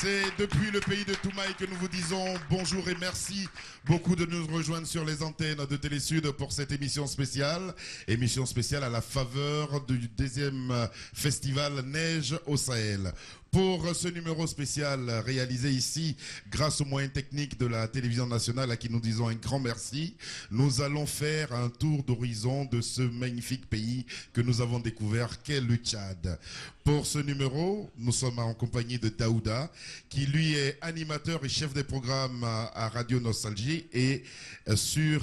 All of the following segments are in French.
C'est depuis le pays de Toumaï que nous vous disons bonjour et merci beaucoup de nous rejoindre sur les antennes de Télésud pour cette émission spéciale. Émission spéciale à la faveur du deuxième festival Neige au Sahel. Pour ce numéro spécial réalisé ici grâce aux moyens techniques de la télévision nationale à qui nous disons un grand merci, nous allons faire un tour d'horizon de ce magnifique pays que nous avons découvert qu'est le Tchad. Pour ce numéro, nous sommes en compagnie de Daouda qui lui est animateur et chef des programmes à Radio Nostalgie et sur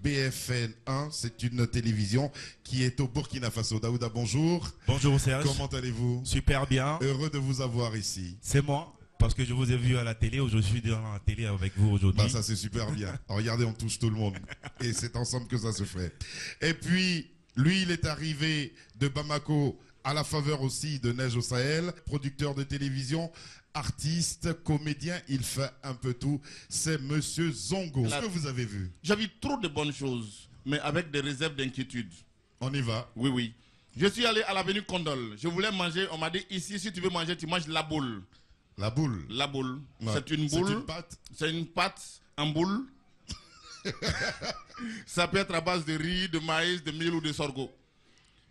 BFN 1, c'est une télévision qui est au Burkina Faso. Daouda, bonjour. Bonjour Serge. Comment allez-vous? Super bien. Heureux de vous avoir ici. C'est moi, parce que je vous ai vu à la télé, je suis dans la télé avec vous aujourd'hui. Bah ça c'est super bien. Regardez, on touche tout le monde. Et c'est ensemble que ça se fait. Et puis, lui, il est arrivé de Bamako à la faveur aussi de Neige au Sahel, producteur de télévision, artiste, comédien, il fait un peu tout. C'est Monsieur Zongo. Qu'est-ce que vous avez vu? J'ai vu trop de bonnes choses, mais avec des réserves d'inquiétude. On y va. Oui, oui. Je suis allé à l'avenue Condol. Je voulais manger. On m'a dit ici, si tu veux manger, tu manges la boule. La boule. La boule. Ouais. C'est une boule. C'est une pâte. C'est une pâte en boule. Ça peut être à base de riz, de maïs, de mil ou de sorgho.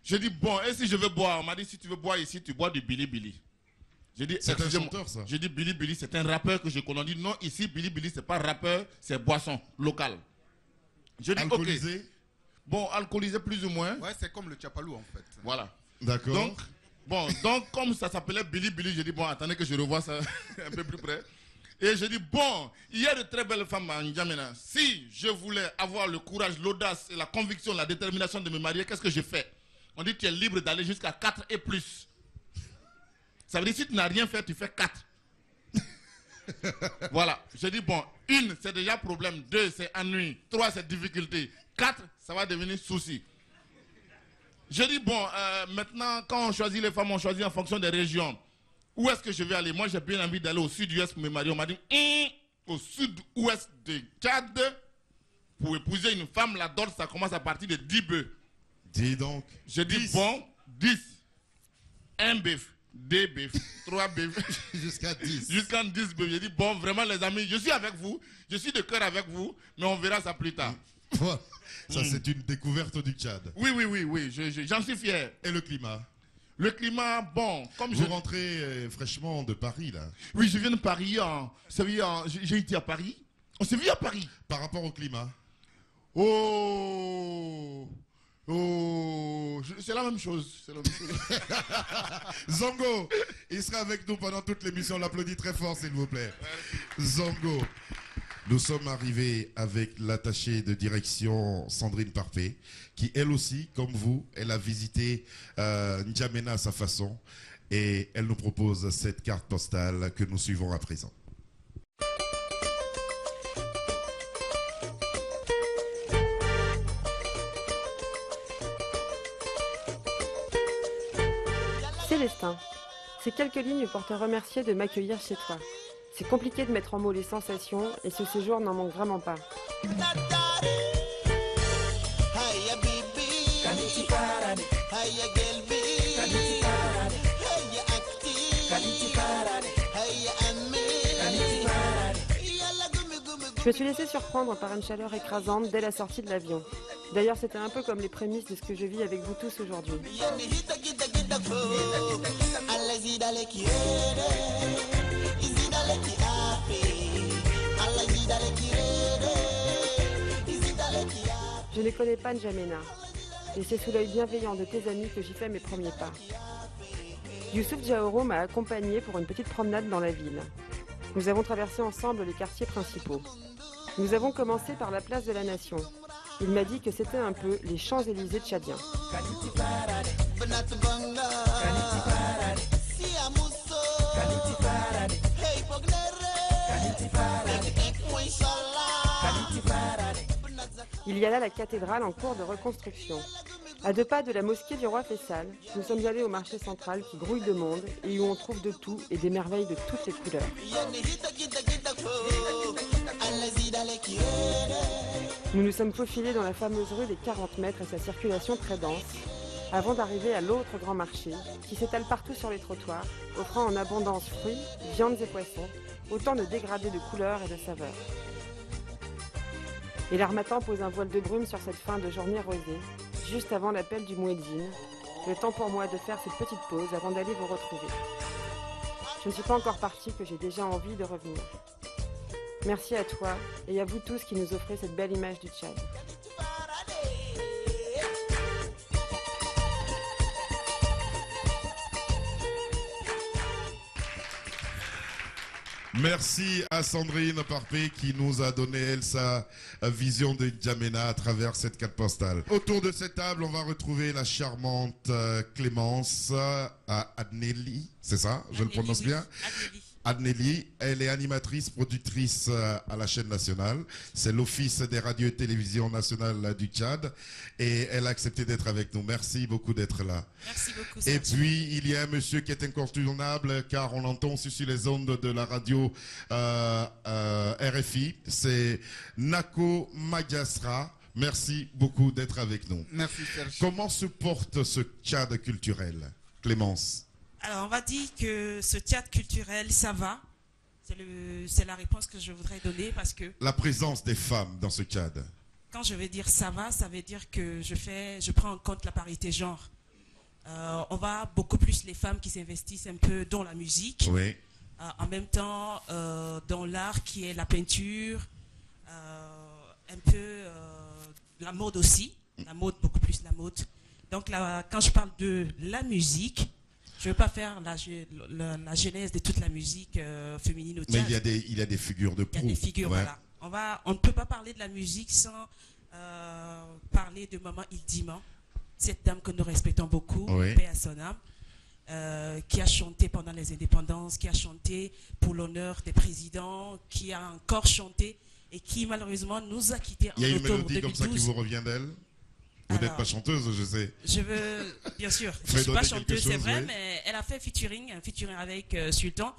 J'ai dit bon, et si je veux boire? On m'a dit si tu veux boire ici, tu bois du Billy Billy. J'ai dit c'est un chanteur ça. J'ai dit Billy Billy, c'est un rappeur que je connais. On dit non, ici Billy Billy, c'est pas rappeur, c'est boisson locale. Je dis alcoolisé. Ok. Bon, alcoolisé plus ou moins. Ouais, c'est comme le Tchapalou en fait. Voilà. D'accord. Donc comme ça s'appelait Billy Billy, j'ai dit bon, attendez que je revoie ça un peu plus près. Et j'ai dit bon, il y a de très belles femmes à N'Djamena. Si je voulais avoir le courage, l'audace et la conviction, la détermination de me marier, qu'est-ce que je fais? On dit tu es libre d'aller jusqu'à 4 et plus. Ça veut dire si tu n'as rien fait, tu fais 4. Voilà. J'ai dit bon, 1 c'est déjà problème, 2 c'est ennui, 3 c'est difficulté, 4 ça va devenir souci. Je dis bon, maintenant quand on choisit les femmes, on choisit en fonction des régions. Où est-ce que je vais aller? Moi j'ai bien envie d'aller au sud-ouest pour me marier. On m'a dit au sud-ouest de Tchad, pour épouser une femme, la dot ça commence à partir de 10 bœufs. Dis donc. Je dis bon, 10. 1 bœuf, 2 bœufs, 3 bœufs. Jusqu'à 10. Jusqu'à 10 bœufs. J'ai dit bon, vraiment les amis, je suis avec vous, je suis de cœur avec vous, mais on verra ça plus tard. Ça c'est une découverte du Tchad. Oui, j'en suis fier. Et le climat? Le climat, bon, comme vous rentrez fraîchement de Paris là. Oui, je viens de Paris. J'ai été à Paris. On s'est vu à Paris. Par rapport au climat? C'est la même chose. Zongo, il sera avec nous pendant toute l'émission. On l'applaudit très fort, s'il vous plaît. Zongo. Nous sommes arrivés avec l'attachée de direction Sandrine Parpé, qui elle aussi, comme vous, elle a visité N'Djamena à sa façon et elle nous propose cette carte postale que nous suivons à présent. Célestin, ces quelques lignes pour te remercier de m'accueillir chez toi. C'est compliqué de mettre en mots les sensations et ce séjour n'en manque vraiment pas. Je me suis laissé surprendre par une chaleur écrasante dès la sortie de l'avion. D'ailleurs, c'était un peu comme les prémices de ce que je vis avec vous tous aujourd'hui. Je ne connais pas N'Djamena, et c'est sous l'œil bienveillant de tes amis que j'y fais mes premiers pas. Youssouf Diaoro m'a accompagné pour une petite promenade dans la ville. Nous avons traversé ensemble les quartiers principaux. Nous avons commencé par la place de la Nation. Il m'a dit que c'était un peu les Champs-Élysées tchadiens. Il y a là la cathédrale en cours de reconstruction. À 2 pas de la mosquée du roi Faisal, nous sommes allés au marché central qui grouille de monde et où on trouve de tout et des merveilles de toutes les couleurs. Nous nous sommes faufilés dans la fameuse rue des 40 mètres et sa circulation très dense. avant d'arriver à l'autre grand marché, qui s'étale partout sur les trottoirs, offrant en abondance fruits, viandes et poissons, autant de dégradés de couleurs et de saveurs. Et l'Harmattan pose un voile de brume sur cette fin de journée rosée, juste avant l'appel du muezzin, le temps pour moi de faire cette petite pause avant d'aller vous retrouver. Je ne suis pas encore partie que j'ai déjà envie de revenir. Merci à toi et à vous tous qui nous offrez cette belle image du Tchad. Merci à Sandrine Parpé qui nous a donné, elle, sa vision de N'Djamena à travers cette carte postale. Autour de cette table, on va retrouver la charmante Clémence Adneli, c'est ça? Je le prononce bien? Adneli, elle est animatrice, productrice à la chaîne nationale. C'est l'Office des radios et télévisions nationales du Tchad. Et elle a accepté d'être avec nous. Merci beaucoup d'être là. Merci beaucoup. Et puis, il y a un monsieur qui est incontournable, car on l'entend aussi sur les ondes de la radio RFI. C'est Nako Magiasra. Merci beaucoup d'être avec nous. Merci Serge. Comment se porte ce Tchad culturel, Clémence? Alors, on va dire que ce théâtre culturel, ça va. C'est la réponse que je voudrais donner parce que... La présence des femmes dans ce Tchad. Quand je vais dire ça va, ça veut dire que je prends en compte la parité genre. On va beaucoup plus les femmes qui s'investissent un peu dans la musique. Oui. En même temps, dans l'art qui est la peinture, un peu la mode aussi. La mode, beaucoup plus la mode. Donc là, quand je parle de la musique... Je ne veux pas faire la genèse de toute la musique féminine au Tchad. Mais il y a des figures de proue. Il y a des figures, ouais. Voilà. On ne peut pas parler de la musique sans parler de Maman Ildima, cette dame que nous respectons beaucoup, Oui. paix à son âme, qui a chanté pendant les indépendances, qui a chanté pour l'honneur des présidents, qui a encore chanté et qui malheureusement nous a quittés en octobre 2012. Il y a une mélodie comme ça qui vous revient d'elle? Vous n'êtes pas chanteuse, je sais. Je veux, bien sûr, je ne suis pas chanteuse, c'est vrai, oui. Mais elle a fait un featuring avec Sultan.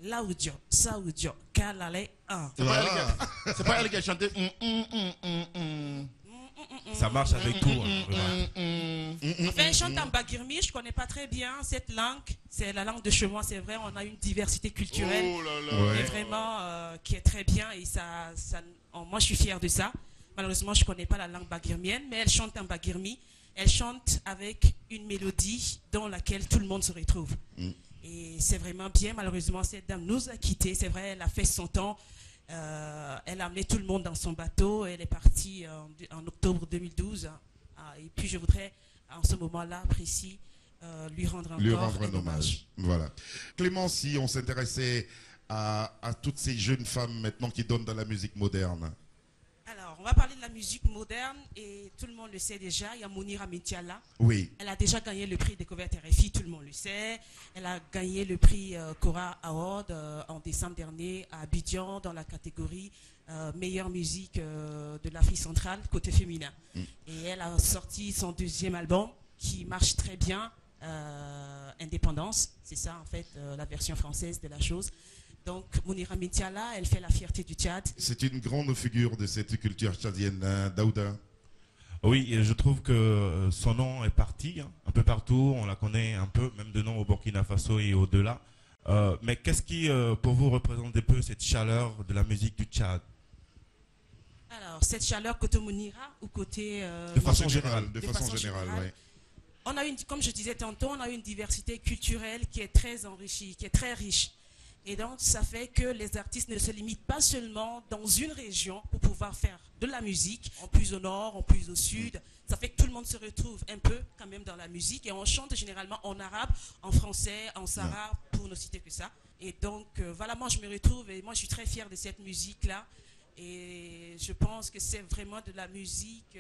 L'audio, Saoudio, Kalale 1. C'est pas elle qui a chanté. Ça marche avec tout. Enfin, elle chante en bagirmi, je ne connais pas très bien cette langue. C'est la langue de chez moi, c'est vrai, on a une diversité culturelle Ouais. vraiment qui est très bien et moi je suis fière de ça. Malheureusement, je ne connais pas la langue bagirmienne, mais elle chante en bagirmi. Elle chante avec une mélodie dans laquelle tout le monde se retrouve. Et c'est vraiment bien. Malheureusement, cette dame nous a quittés. C'est vrai, elle a fait son temps. Elle a amené tout le monde dans son bateau. Elle est partie en octobre 2012. Et puis, je voudrais, en ce moment-là précis, lui rendre encore un hommage. Voilà. Clémence, si on s'intéressait à toutes ces jeunes femmes maintenant qui donnent de la musique moderne. Alors, on va parler de la musique moderne et tout le monde le sait déjà. Il y a Mounira Mitiala. Oui. Elle a déjà gagné le prix Découverte RFI, tout le monde le sait. Elle a gagné le prix Cora Award en décembre dernier à Abidjan dans la catégorie meilleure musique de l'Afrique centrale côté féminin. Et elle a sorti son deuxième album qui marche très bien, Indépendance. C'est ça en fait la version française de la chose. Donc, Mounira Mitiala, elle fait la fierté du Tchad. C'est une grande figure de cette culture tchadienne, Daouda. Oui, et je trouve que son nom est parti un peu partout. On la connaît un peu, même de nom au Burkina Faso et au-delà. Mais qu'est-ce qui, pour vous, représente un peu cette chaleur de la musique du Tchad? Alors, cette chaleur côté Mounira ou côté... de façon générale, oui. On a comme je disais tantôt, on a une diversité culturelle qui est très enrichie, qui est très riche. Et donc, ça fait que les artistes ne se limitent pas seulement dans une région pour pouvoir faire de la musique, en plus au nord, en plus au sud. Ça fait que tout le monde se retrouve un peu quand même dans la musique. Et on chante généralement en arabe, en français, en sara, pour ne citer que ça. Et donc, voilà, moi je me retrouve et moi je suis très fière de cette musique-là. Et je pense que c'est vraiment de la musique...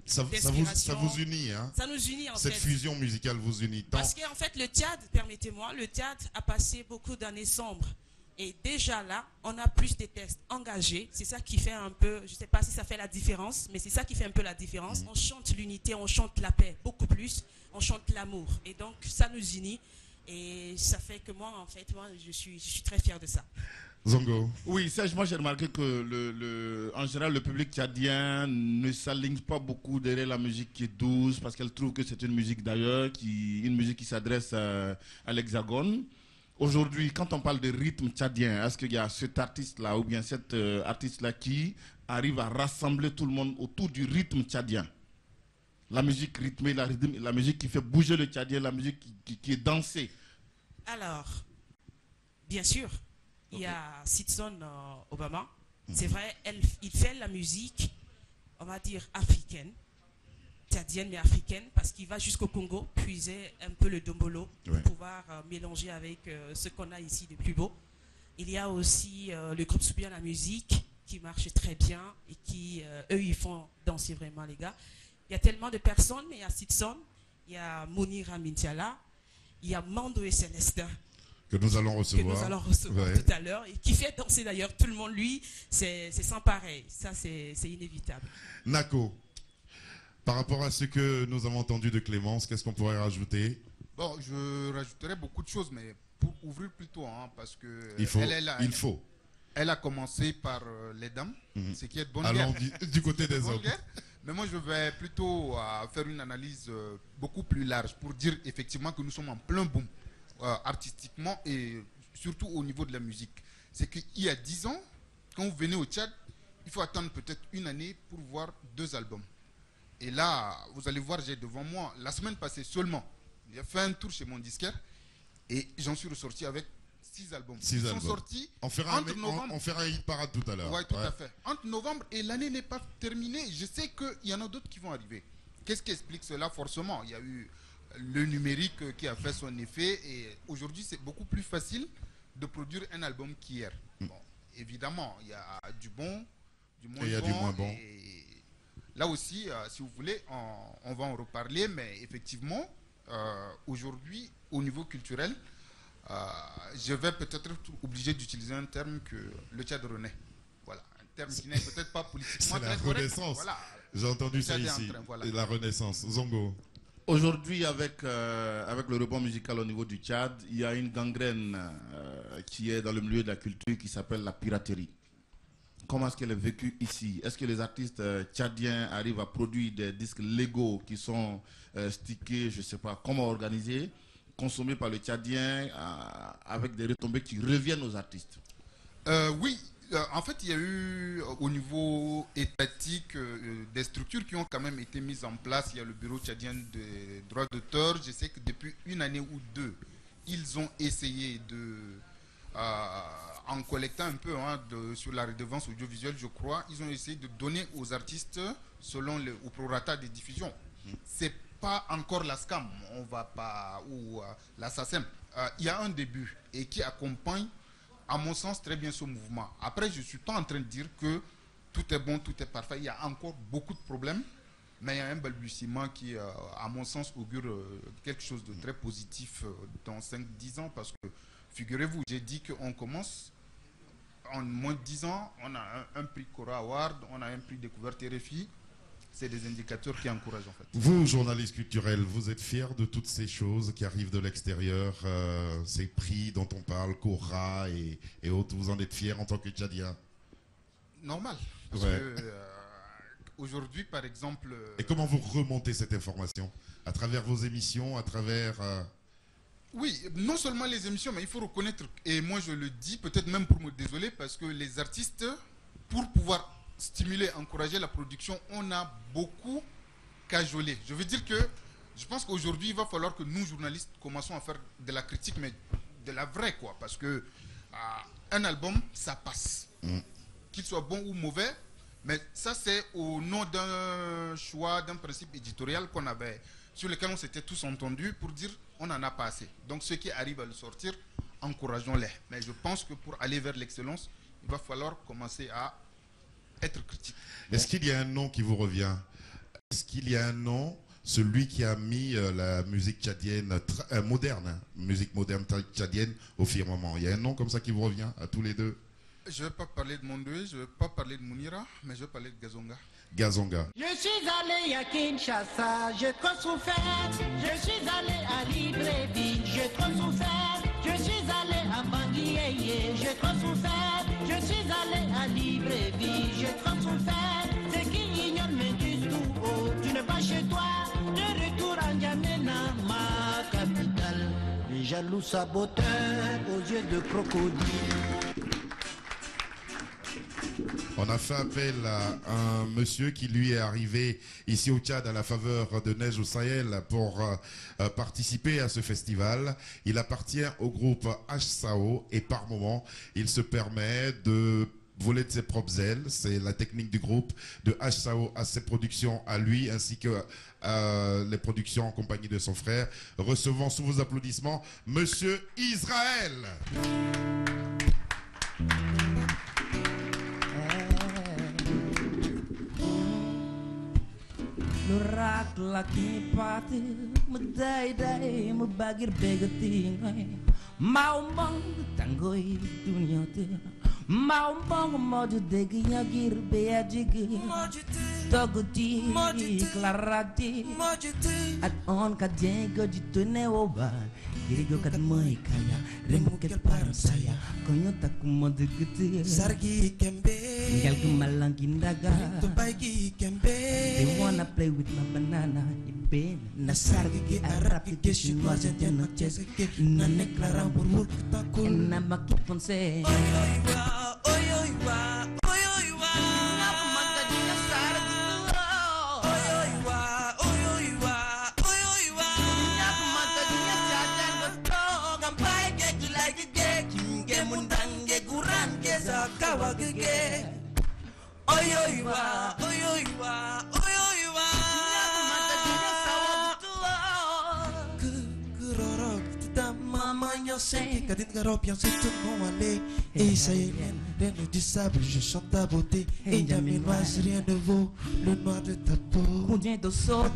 Ça vous unit, hein? Ça nous unit, en fait. Cette fusion musicale vous unit tant. Parce qu'en fait, le Tchad, permettez-moi, le Tchad a passé beaucoup d'années sombres. Et déjà là, on a plus de textes engagés. C'est ça qui fait un peu, je ne sais pas si ça fait la différence, mais c'est ça qui fait un peu la différence. On chante l'unité, on chante la paix, beaucoup plus. On chante l'amour. Et donc, ça nous unit. Et ça fait que moi, en fait, je suis très fière de ça. Zongo. Oui, Serge, moi j'ai remarqué que en général le public tchadien ne s'aligne pas beaucoup derrière la musique qui est douce parce qu'elle trouve que c'est une musique d'ailleurs, une musique qui s'adresse à l'Hexagone. Aujourd'hui, quand on parle de rythme tchadien, est-ce qu'il y a cet artiste-là ou bien cet artiste-là qui arrive à rassembler tout le monde autour du rythme tchadien? La musique rythmée, la musique qui fait bouger le tchadien, la musique qui est dansée. Alors, bien sûr. Il y a Sidson Obama. C'est vrai, il fait la musique, on va dire, africaine, tchadienne mais africaine, parce qu'il va jusqu'au Congo, puiser un peu le dombolo pour pouvoir mélanger avec ce qu'on a ici de plus beau. Il y a aussi le groupe Soubian la musique, qui marche très bien et qui, eux, ils font danser vraiment les gars. Il y a tellement de personnes, mais il y a Sidson, il y a Mounira Mintiala, il y a Mando et Célestin. Que nous allons recevoir, tout à l'heure, et qui fait danser d'ailleurs tout le monde, lui, c'est sans pareil, ça c'est inévitable. Nako, par rapport à ce que nous avons entendu de Clémence, qu'est-ce qu'on pourrait rajouter? Bon, je rajouterais beaucoup de choses, mais pour ouvrir plutôt, hein, parce que elle a commencé par les dames, ce qui est de bonne guerre. Allons du côté des hommes. Mais moi, je vais plutôt faire une analyse beaucoup plus large pour dire effectivement que nous sommes en plein boom. Artistiquement et surtout au niveau de la musique. C'est qu'il y a 10 ans, quand vous venez au Tchad, il faut attendre peut-être une année pour voir 2 albums. Et là, vous allez voir, j'ai devant moi, la semaine passée seulement, j'ai fait un tour chez mon disquaire et j'en suis ressorti avec 6 albums. Ils sont sortis entre novembre. On fera un hit parade tout à l'heure. Oui, tout à fait. Entre novembre et l'année n'est pas terminée. Je sais qu'il y en a d'autres qui vont arriver. Qu'est-ce qui explique cela? Forcément, il y a eu le numérique qui a fait son effet et aujourd'hui c'est beaucoup plus facile de produire un album qu'hier. Bon, évidemment, il y a du bon, du moins bon. Et là aussi, si vous voulez, on va en reparler, mais effectivement, aujourd'hui, au niveau culturel, je vais peut-être être obligé d'utiliser un terme que le Tchad renaît. Voilà, un terme qui n'est peut-être pas politiquement très correct. C'est la renaissance. Voilà. J'ai entendu ça ici. Voilà. La renaissance. Zongo. Aujourd'hui, avec le rebond musical au niveau du Tchad, il y a une gangrène qui est dans le milieu de la culture qui s'appelle la piraterie. Comment est-ce qu'elle est vécue ici? Est-ce que les artistes tchadiens arrivent à produire des disques légaux qui sont stickés, je ne sais pas comment organiser, consommés par le Tchadien avec des retombées qui reviennent aux artistes? Oui. En fait, il y a eu au niveau étatique des structures qui ont quand même été mises en place. Il y a le bureau tchadien des droits d'auteur. Je sais que depuis une année ou 2, ils ont essayé de, en collectant un peu sur la redevance audiovisuelle, je crois, ils ont essayé de donner aux artistes selon au prorata des diffusions. C'est pas encore la SCAM, on va pas, ou la SACEM. Il y a un début et qui accompagne, à mon sens, très bien ce mouvement. Après, je ne suis pas en train de dire que tout est bon, tout est parfait. Il y a encore beaucoup de problèmes, mais il y a un balbutiement qui, à mon sens, augure quelque chose de très positif dans 5-10 ans. Parce que, figurez-vous, j'ai dit qu'on commence, en moins de 10 ans, on a un prix Cora Award, on a un prix Découverte RFI. C'est des indicateurs qui encouragent en fait. Vous, journaliste culturel, vous êtes fier de toutes ces choses qui arrivent de l'extérieur, ces prix dont on parle, Cora et autres, vous en êtes fier en tant que Tchadien? Normal. Parce que aujourd'hui, par exemple... Et comment vous remontez cette information? À travers vos émissions, à travers... Oui, non seulement les émissions, mais il faut reconnaître, et moi je le dis peut-être même pour me désoler, parce que les artistes, pour pouvoir stimuler, encourager la production, on a beaucoup cajolé. Je veux dire que je pense qu'aujourd'hui, il va falloir que nous, journalistes, commençons à faire de la critique, mais de la vraie, quoi. Parce que un album, ça passe. Qu'il soit bon ou mauvais, mais ça, c'est au nom d'un choix, d'un principe éditorial qu'on avait, sur lequel on s'était tous entendus pour dire on n'en a pas assez. Donc, ceux qui arrivent à le sortir, encourageons-les. Mais je pense que pour aller vers l'excellence, il va falloir commencer à être critique. Est-ce qu'il y a un nom qui vous revient? Est-ce qu'il y a un nom, celui qui a mis la musique tchadienne moderne, musique moderne tchadienne au firmament? Il y a un nom comme ça qui vous revient à tous les deux? Je ne vais pas parler de Mondoué, je ne vais pas parler de Mounira, mais je vais parler de Gazonga. Gazonga. Je suis allé à Kinshasa, j'ai trop souffert. Je suis allé à Libreville, j'ai trop souffert. Je suis allé à Bangui, j'ai trop souffert. Je suis allé à Libreville, j'ai trop souffert. C'est qui ignorent mes disent tout haut, tu n'es pas chez toi. De retour à N'Djamena, ma capitale. Les jaloux saboteurs aux yeux de crocodile. On a fait appel à un monsieur qui lui est arrivé ici au Tchad à la faveur de Neige au Sahel pour participer à ce festival. Il appartient au groupe HSAO et par moment, il se permet de voler de ses propres ailes. C'est la technique du groupe de HSAO à ses productions à lui ainsi que les productions en compagnie de son frère. Recevons sous vos applaudissements Monsieur Israël. Lurak laki pati medai-dai mebagir begeting mau mong tanggoi dunia te mau mong modu degi yagir beajigi togoti clarati at on kadego jitune oba Girigo kad mai kaya remu ket param saya konyo takuma degete sargi kembe gal gemalang kindaga to baigi kembe they wanna play with my banana ibe na sargi ki arab ki chinois ya no chese na neklara burur takul na makipon se Kadin garop yang situ mawale Israélien, rien ne du sable, je chante ta beauté Et N'Djamena, rien ne vaut le noir de ta peau Kundien to sot,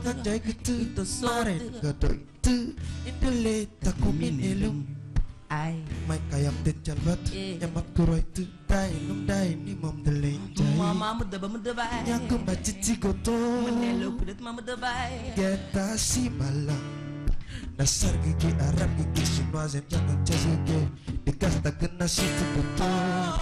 to sot Gadoitu, indele takumin elum ai Mai kayak te jalbat, yamat kuroi tu Dai num dai ni mom de lenjai mama muda bai Nyaku cici goto menelo kudet mama de bai Geta si malang Nasar gigi Arab gigi chinois yang jangan casuge Dikasta kena situ betul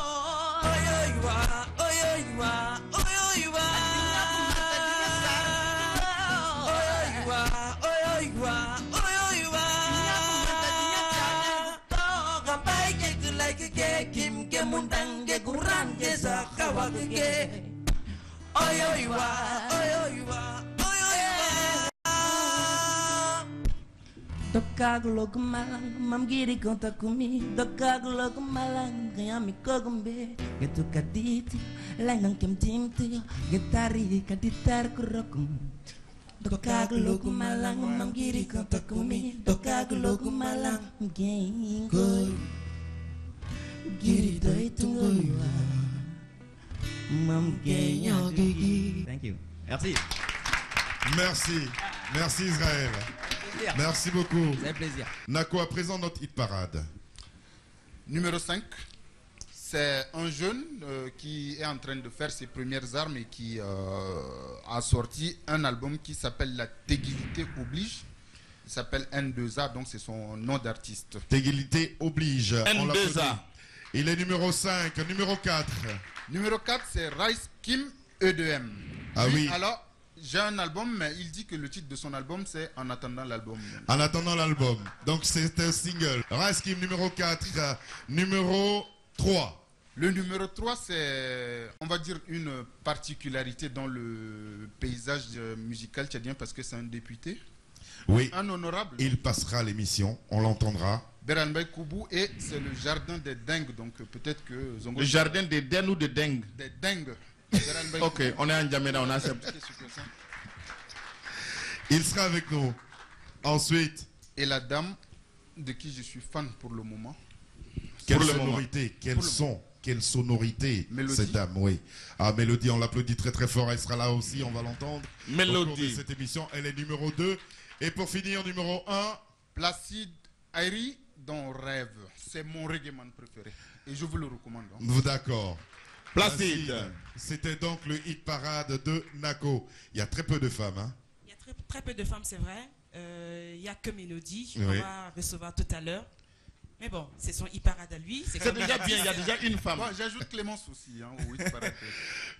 Dokaglo gemalang mam giri konta kumi Dokaglo gemalang kayami kogombe Getu kaditi langang kem timti Getari kaditar kurokum Dokaglo gemalang mam giri konta kumi Dokaglo gemalang genggo Giri doi tunggoiwa mam genya gigi. Thank you. Merci. Merci Israël. Merci beaucoup. C'est un plaisir. Nako, à présent notre hit parade. Numéro 5, c'est un jeune qui est en train de faire ses premières armes et qui a sorti un album qui s'appelle La Téguilité Oblige. Il s'appelle N2A, donc c'est son nom d'artiste. Téguilité Oblige. N2A. Il est numéro 5, numéro 4. Numéro 4, c'est Rice Kim E2M. Ah oui. Alors, j'ai un album, mais il dit que le titre de son album, c'est En attendant l'album. En attendant l'album. Donc c'est un single. Raskim numéro 4, numéro 3. Le numéro 3, c'est, on va dire, une particularité dans le paysage musical tchadien parce que c'est un député. Oui. Un honorable. Il passera l'émission, on l'entendra. Beranbay Koubou, et c'est le jardin des dingues. Donc peut-être que Zongo. Le jardin des dingues ou des dingues? Des dingues. Ok, on est en N'Djamena, on accepte. Il sera avec nous. Ensuite. Et la dame de qui je suis fan pour le moment. Quelle sonorité, quel son, quelle sonorité, Mélodie. cette dame, oui. Ah, Mélodie, on l'applaudit très très fort, elle sera là aussi, on va l'entendre. Mélodie. Au cours de cette émission, elle est numéro 2. Et pour finir, numéro 1. Placide Airi, dont rêve. C'est mon reggaeman préféré. Et je vous le recommande. Hein. D'accord. Placide. C'était donc le hit parade de Nako. Il y a très peu de femmes. Hein. Il y a très peu de femmes, c'est vrai. Il n'y a que Mélodie qu'on Oui. va recevoir tout à l'heure. Mais bon, c'est son hit parade à lui. C'est déjà bien, il y a déjà une femme. Moi, j'ajoute Clémence aussi. Hein, oui, pareil.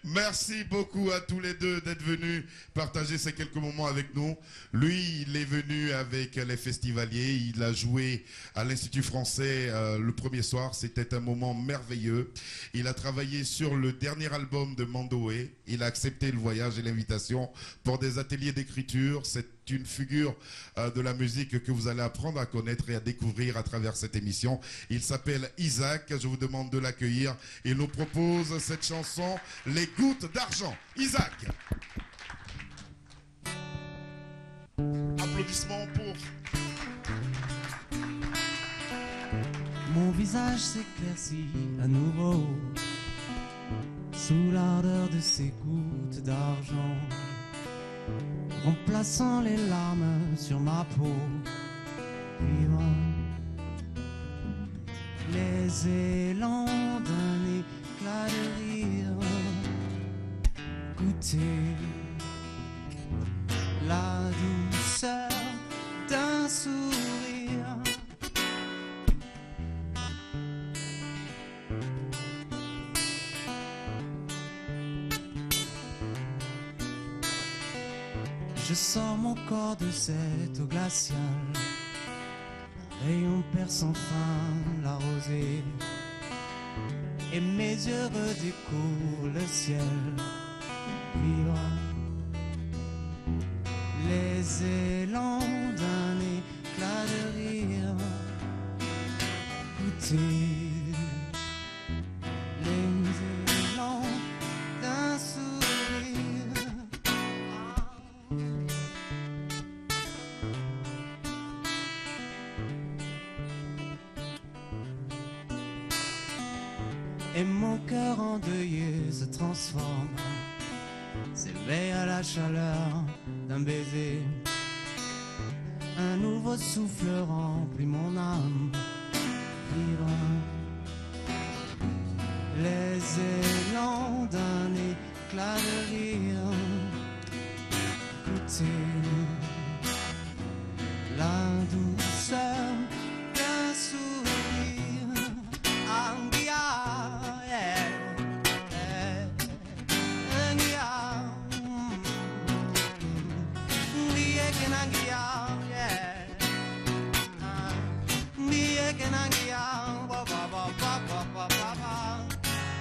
Merci beaucoup à tous les deux d'être venus partager ces quelques moments avec nous. Lui, il est venu avec les festivaliers. Il a joué à l'Institut français le premier soir. C'était un moment merveilleux. Il a travaillé sur le dernier album de Mandoé. Il a accepté le voyage et l'invitation pour des ateliers d'écriture. C'est une figure de la musique que vous allez apprendre à connaître et à découvrir à travers cette émission. Il s'appelle Isaac. Je vous demande de l'accueillir. Il nous propose cette chanson, Les Gouttes d'Argent. Isaac. Applaudissements pour... Mon visage s'éclaircit à nouveau sous l'ardeur de ces gouttes d'argent, remplaçant les larmes sur ma peau, vivant les élans d'un éclat de rire, goûter la douceur d'un sourire. Je sors mon corps de cette eau glaciale, rayon perd sans fin la rosée, et mes yeux redécouvrent le ciel. Vivre les élans d'un éclat de rire, goûter les élans d'un sourire. Et mon cœur endeuillé se transforme, s'éveille à la chaleur d'un baiser. Un nouveau souffle remplit mon âme. Vivre les élans d'un éclat de rire, goûter la douceur d'un sourire. Angia, yeah, yeah. Angia, Angia, yeah. Angia, ba ba ba ba ba ba ba ba.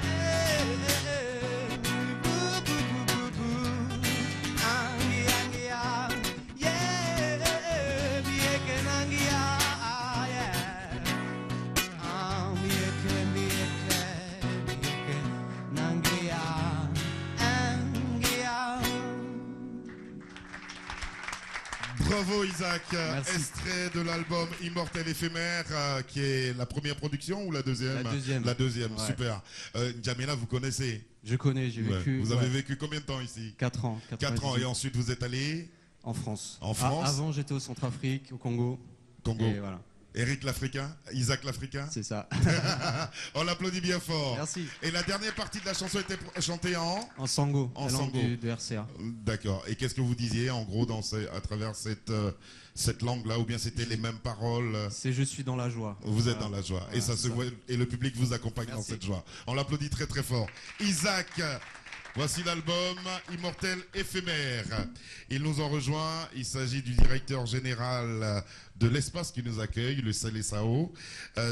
Hey, hey, hey. Boo, boo, boo, boo, boo. Angia, yeah. Angia, yeah. Bravo Isaac. Merci. Extrait de l'album Immortel éphémère, qui est la première production ou la deuxième? La deuxième. La deuxième, Ouais. super. N'Djamena, vous connaissez? Je connais, j'ai vécu. Vous avez vécu combien de temps ici? 4 ans. 4 ans, et ensuite vous êtes allé en France. En France. Avant, j'étais au Centrafrique, au Congo. Congo. Et voilà. Eric l'Africain, Isaac l'Africain. C'est ça. On l'applaudit bien fort. Merci. Et la dernière partie de la chanson était chantée en Sango, En la langue sango. de RCA. D'accord. Et qu'est-ce que vous disiez en gros à travers cette langue-là, ou bien c'était les mêmes paroles? C'est Je suis dans la joie. Vous êtes Voilà. dans la joie. Voilà, Et ça c'est se voit, et le public vous accompagne dans Merci. cette joie. On l'applaudit très très fort. Isaac, voici l'album Immortel éphémère. Il nous en rejoint. Il s'agit du directeur général de l'espace qui nous accueille, le Salé-Sao.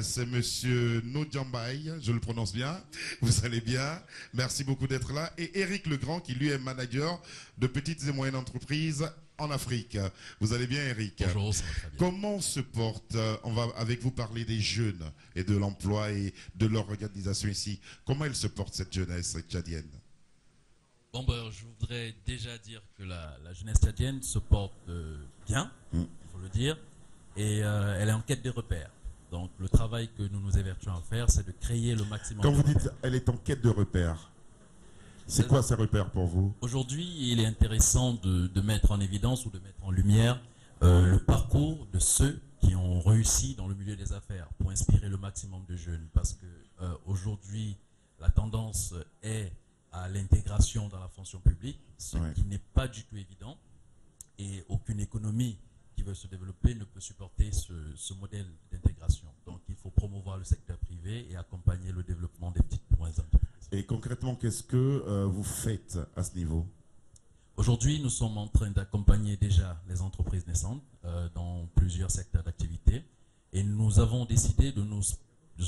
C'est monsieur Nodjambaï, je le prononce bien. Vous allez bien. Merci beaucoup d'être là. Et Eric Legrand, qui lui est manager de petites et moyennes entreprises en Afrique. Vous allez bien, Eric? Bonjour, ça va très bien. Comment se porte, on va avec vous parler des jeunes et de l'emploi et de leur organisation ici. Comment elle se porte, cette jeunesse tchadienne? Bon, ben, je voudrais déjà dire que la jeunesse tchadienne se porte bien, il faut le dire, et elle est en quête de repères. Donc le travail que nous nous évertuons à faire, c'est de créer le maximum Quand de vous repères. dites elle est en quête de repères, c'est quoi ces repères pour vous? Aujourd'hui, il est intéressant de mettre en évidence ou de mettre en lumière le parcours de ceux qui ont réussi dans le milieu des affaires pour inspirer le maximum de jeunes. Parce que aujourd'hui, la tendance est à l'intégration dans la fonction publique, ce qui n'est pas du tout évident. Et aucune économie qui veut se développer ne peut supporter ce modèle d'intégration. Donc il faut promouvoir le secteur privé et accompagner le développement des petites et moyennes entreprises. Et concrètement, qu'est-ce que vous faites à ce niveau? Aujourd'hui, nous sommes en train d'accompagner déjà les entreprises naissantes dans plusieurs secteurs d'activité. Et nous avons décidé de nous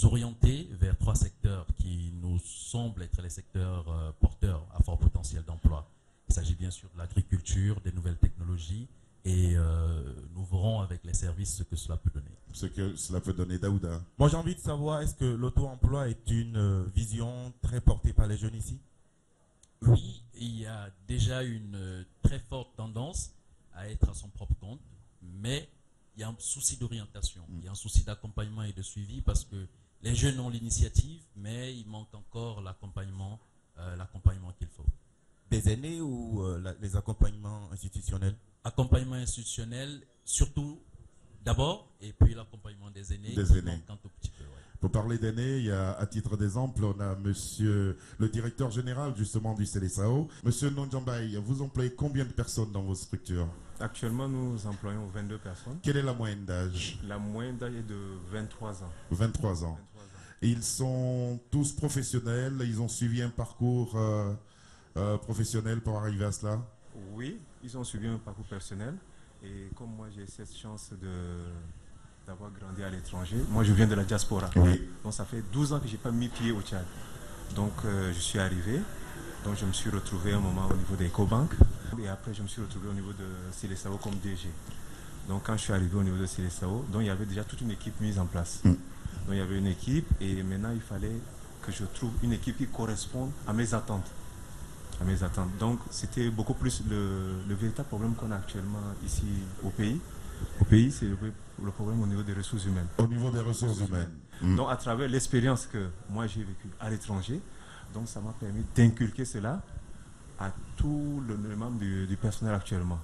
orienter vers 3 secteurs qui nous semblent être les secteurs porteurs à fort potentiel d'emploi. Il s'agit bien sûr de l'agriculture, des nouvelles technologies, et nous verrons avec les services ce que cela peut donner. Ce que cela peut donner, Daouda. Moi, j'ai envie de savoir, est-ce que l'auto-emploi est une vision très portée par les jeunes ici? Oui, il y a déjà une très forte tendance à être à son propre compte, mais il y a un souci d'orientation, il y a un souci d'accompagnement et de suivi, parce que les jeunes ont l'initiative, mais il manque encore l'accompagnement qu'il faut. Des aînés ou les accompagnements institutionnels? Accompagnement institutionnel, surtout d'abord, et puis l'accompagnement des aînés. Des aînés. Un tout petit peu, ouais. Pour parler d'aînés, il y a, à titre d'exemple, on a monsieur le directeur général justement du CELESAO. Monsieur Nondjambaye, vous employez combien de personnes dans vos structures? Actuellement, nous employons 22 personnes. Quelle est la moyenne d'âge? La moyenne d'âge est de 23 ans. 23 ans. Et ils sont tous professionnels, ils ont suivi un parcours professionnel pour arriver à cela? Oui, ils ont suivi un parcours personnel. Et comme moi, j'ai cette chance d'avoir grandi à l'étranger, moi je viens de la diaspora. Oui. Donc ça fait 12 ans que je n'ai pas mis pied au Tchad. Donc je suis arrivé, donc je me suis retrouvé un moment au niveau des Ecobank. Et après je me suis retrouvé au niveau de CELESAO comme DG. Donc quand je suis arrivé au niveau de CELESAO, donc il y avait déjà toute une équipe mise en place. Donc il y avait une équipe et maintenant il fallait que je trouve une équipe qui corresponde à mes attentes. Donc c'était beaucoup plus le véritable problème qu'on a actuellement ici au pays. Au pays, c'est le problème au niveau des ressources humaines. Au niveau des ressources humaines. Donc à travers l'expérience que moi j'ai vécue à l'étranger, donc ça m'a permis d'inculquer cela à tous les membres du personnel actuellement.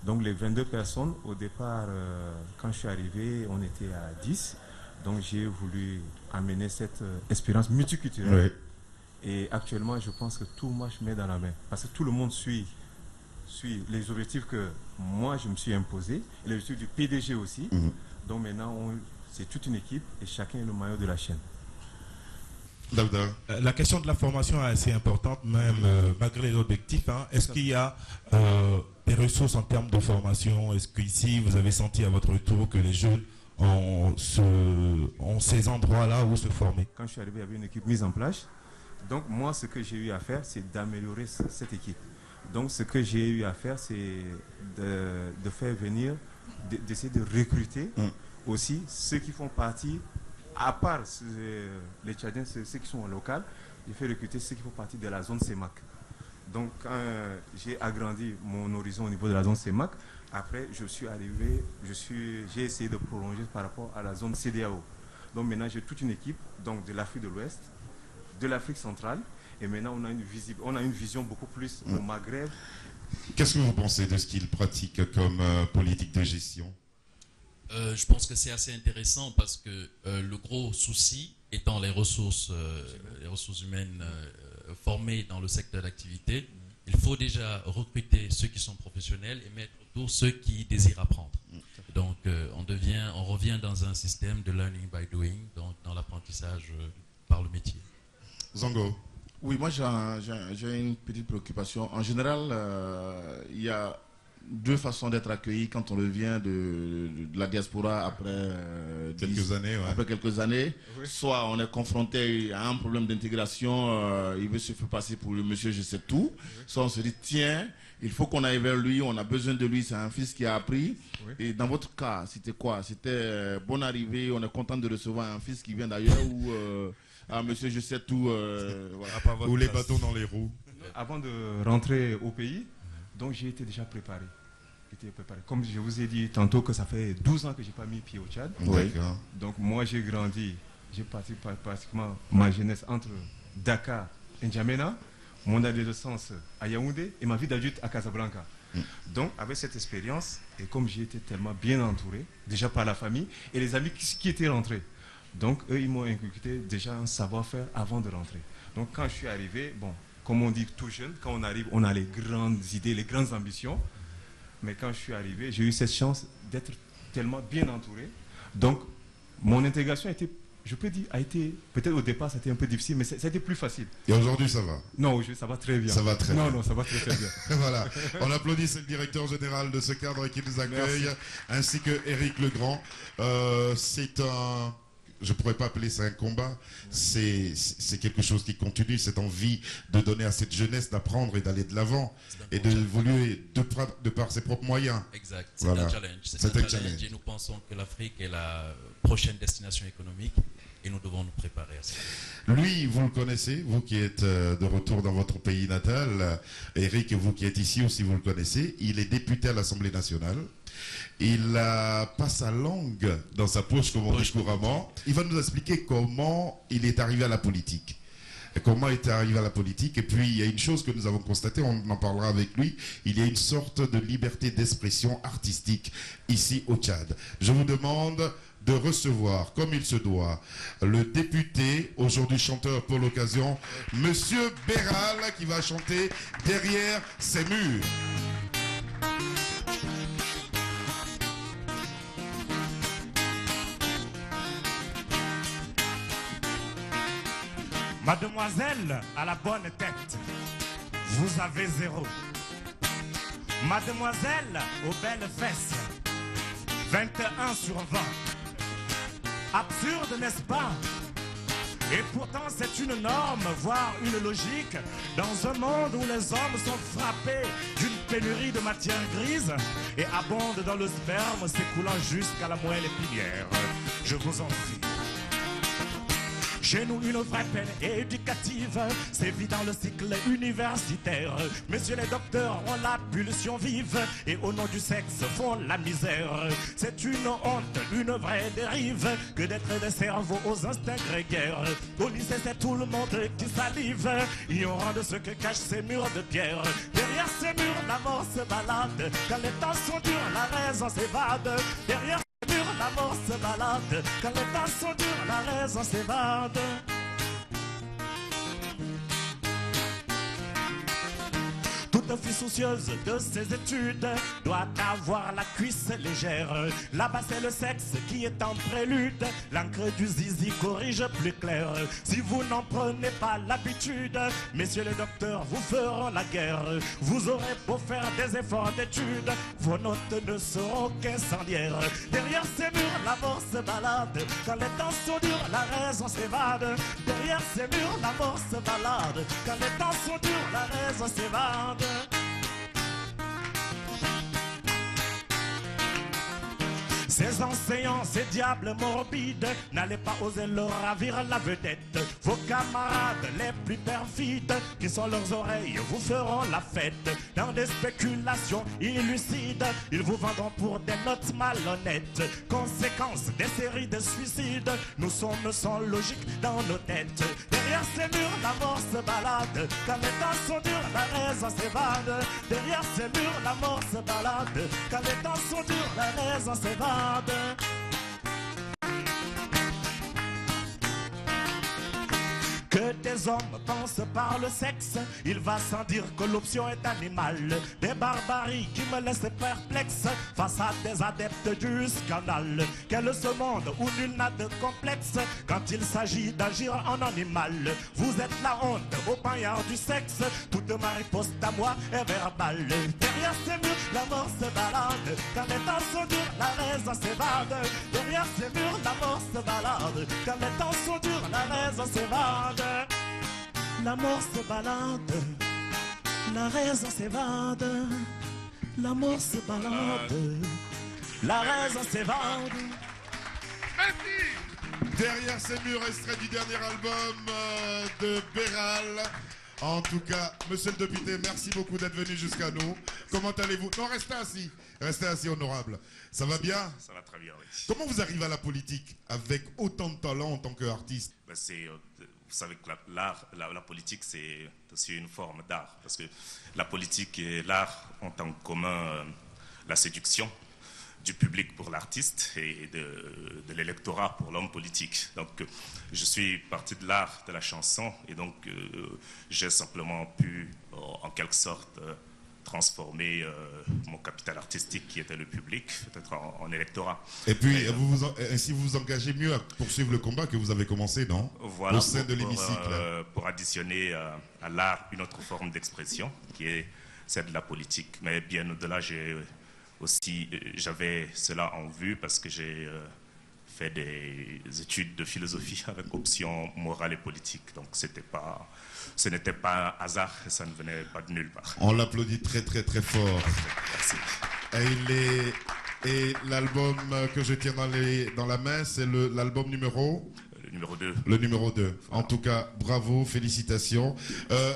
Donc les 22 personnes, au départ, quand je suis arrivé, on était à 10. Donc j'ai voulu amener cette expérience multiculturelle. Oui. Et actuellement, je pense que tout marche main dans la main. Parce que tout le monde suit les objectifs que moi, je me suis imposé, et les objectifs du PDG aussi. Donc maintenant, c'est toute une équipe et chacun est le maillot de la chaîne. La question de la formation est assez importante, même malgré les objectifs. Est-ce qu'il y a des ressources en termes de formation? Est-ce qu'ici, vous avez senti à votre retour que les jeunes ont ces endroits-là où se former? Quand je suis arrivé, il y avait une équipe mise en place. Donc moi, ce que j'ai eu à faire, c'est d'améliorer cette équipe. Donc ce que j'ai eu à faire, c'est de faire venir, d'essayer de recruter aussi ceux qui font partie, à part les Tchadiens, ceux qui sont en local, j'ai fait recruter ceux qui font partie de la zone CEMAC. Donc quand j'ai agrandi mon horizon au niveau de la zone CEMAC, après je suis arrivé, j'ai essayé de prolonger par rapport à la zone CEDEAO. Donc maintenant j'ai toute une équipe donc de l'Afrique de l'Ouest, de l'Afrique centrale, et maintenant on a une vision beaucoup plus au Maghreb. Qu'est-ce que vous pensez de ce qu'ils pratiquent comme politique de gestion? Je pense que c'est assez intéressant parce que le gros souci étant les ressources humaines formées dans le secteur d'activité, il faut déjà recruter ceux qui sont professionnels et mettre autour ceux qui désirent apprendre. Donc on revient dans un système de learning by doing, donc dans l'apprentissage par le métier. Zango. Oui, moi j'ai une petite préoccupation. En général, il y a deux façons d'être accueilli quand on revient de la diaspora après quelques années. Ouais. Après quelques années. Oui. Soit on est confronté à un problème d'intégration, il veut se faire passer pour le monsieur je sais tout. Oui. Soit on se dit tiens, il faut qu'on aille vers lui, on a besoin de lui, c'est un fils qui a appris. Oui. Et dans votre cas, c'était quoi? C'était bonne arrivée, on est content de recevoir un fils qui vient d'ailleurs ou monsieur je sais tout voilà. Ou les bâtons dans les roues. Avant de rentrer au pays, donc j'ai été déjà préparé. Comme je vous ai dit tantôt que ça fait 12 ans que je n'ai pas mis pied au Tchad. Oui. Donc moi j'ai grandi, j'ai passé pratiquement ma jeunesse entre Dakar et N'Djamena, mon adolescence à Yaoundé et ma vie d'adulte à Casablanca. Donc, avec cette expérience, et comme j'ai été tellement bien entouré, déjà par la famille et les amis qui étaient rentrés, donc eux, ils m'ont inculqué déjà un savoir-faire avant de rentrer. Donc, quand je suis arrivé, bon, comme on dit tout jeune, quand on arrive, on a les grandes idées, les grandes ambitions. Mais quand je suis arrivé, j'ai eu cette chance d'être tellement bien entouré. Donc, mon intégration était, je peux dire, a été, peut-être au départ, c'était un peu difficile, mais ça a été plus facile. Et aujourd'hui, ça va? Non, ça va très bien. Ça va très bien. Non, ça va très, très bien. Voilà. On applaudit le directeur général de ce cadre qui nous accueille, ainsi que Éric Legrand. C'est un... Je ne pourrais pas appeler ça un combat, c'est quelque chose qui continue, cette envie de donner à cette jeunesse d'apprendre et d'aller de l'avant et d'évoluer de par ses propres moyens. Exact, c'est voilà. un challenge. C'est un challenge et nous pensons que l'Afrique est la prochaine destination économique et nous devons nous préparer à ça. Lui, vous le connaissez, vous qui êtes de retour dans votre pays natal, Éric, vous qui êtes ici aussi, vous le connaissez, il est député à l'Assemblée nationale. Il n'a pas sa langue dans sa poche, comme on dit couramment. Il va nous expliquer comment il est arrivé à la politique. Et comment il est arrivé à la politique. Et puis, il y a une chose que nous avons constatée, on en parlera avec lui, il y a une sorte de liberté d'expression artistique ici au Tchad. Je vous demande de recevoir, comme il se doit, le député, aujourd'hui chanteur pour l'occasion, Monsieur Béral, qui va chanter Derrière ces murs. Mademoiselle à la bonne tête, vous avez 0. Mademoiselle aux belles fesses, 21 sur 20. Absurde, n'est-ce pas? Et pourtant c'est une norme, voire une logique, dans un monde où les hommes sont frappés d'une pénurie de matière grise et abondent dans le sperme s'écoulant jusqu'à la moelle épinière. Je vous en prie. Chez nous, une vraie peine éducative sévit dans le cycle universitaire. Messieurs les docteurs ont la pulsion vive et au nom du sexe font la misère. C'est une honte, une vraie dérive que d'être des cerveaux aux instincts grégaires. Au lycée, c'est tout le monde qui salive, ignorant de ce que cachent ces murs de pierre. Derrière ces murs, la mort se balade. Quand les temps sont durs, la raison s'évade. Derrière la mort se balade, quand les temps sont durs, la raison s'évade. Toute fille soucieuse de ses études doit avoir la cuisse légère. Là-bas c'est le sexe qui est en prélude, l'encre du zizi corrige plus clair. Si vous n'en prenez pas l'habitude, messieurs les docteurs vous feront la guerre. Vous aurez beau faire des efforts d'études, vos notes ne seront qu'incendiaires. Derrière ces murs la mort se balade, quand les temps sont durs la raison s'évade. Derrière ces murs la mort se balade, quand les temps sont durs la raison s'évade. Ces enseignants, ces diables morbides, n'allez pas oser leur ravir la vedette. Vos camarades les plus perfides, qui sont leurs oreilles, vous feront la fête. Dans des spéculations illucides, ils vous vendront pour des notes malhonnêtes. Conséquence des séries de suicides, nous sommes sans logique dans nos têtes. Derrière ces murs, la mort se balade. Quand les temps sont durs, la raison s'évade. Derrière ces murs, la mort se balade. Quand les temps sont durs, la raison s'évade. Que des hommes pensent par le sexe, il va sans dire que l'option est animale. Des barbaries qui me laissent perplexe face à des adeptes du scandale. Quel ce monde où nul n'a de complexe quand il s'agit d'agir en animal. Vous êtes la honte au paillard du sexe, toute ma riposte à moi est verbale. Derrière ces murs, la mort se balade. Quand les temps sont durs, la raison s'évade. Derrière ces murs, la mort se balade. Quand les temps sont durs, la raison s'évade. La mort se balade, la raison s'évade. La mort se balade, la raison s'évade. Merci. Derrière ces murs, extrait du dernier album de Béral. En tout cas, monsieur le député, merci beaucoup d'être venu jusqu'à nous. Comment allez-vous? Non, restez assis, honorable. Ça va bien? Ça va très bien, oui. Comment vous arrivez à la politique avec autant de talent en tant qu'artiste? C'est savez que la politique, c'est aussi une forme d'art. Parce que la politique et l'art ont en commun la séduction du public pour l'artiste et de l'électorat pour l'homme politique. Donc, je suis parti de l'art de la chanson et donc j'ai simplement pu, en quelque sorte, transformer mon capital artistique qui était le public, peut-être en électorat. Et puis, ainsi vous vous engagez mieux à poursuivre le combat que vous avez commencé, non? Voilà, au sein de l'hémicycle. Pour additionner à l'art une autre forme d'expression qui est celle de la politique. Mais bien au-delà, j'avais cela en vue parce que j'ai fait des études de philosophie avec option morale et politique. Donc ce n'était pas un hasard et ça ne venait pas de nulle part. On l'applaudit très très très fort. Merci. Et l'album que je tiens dans la main, c'est l'album numéro 2. Le numéro 2. En tout cas, bravo, félicitations.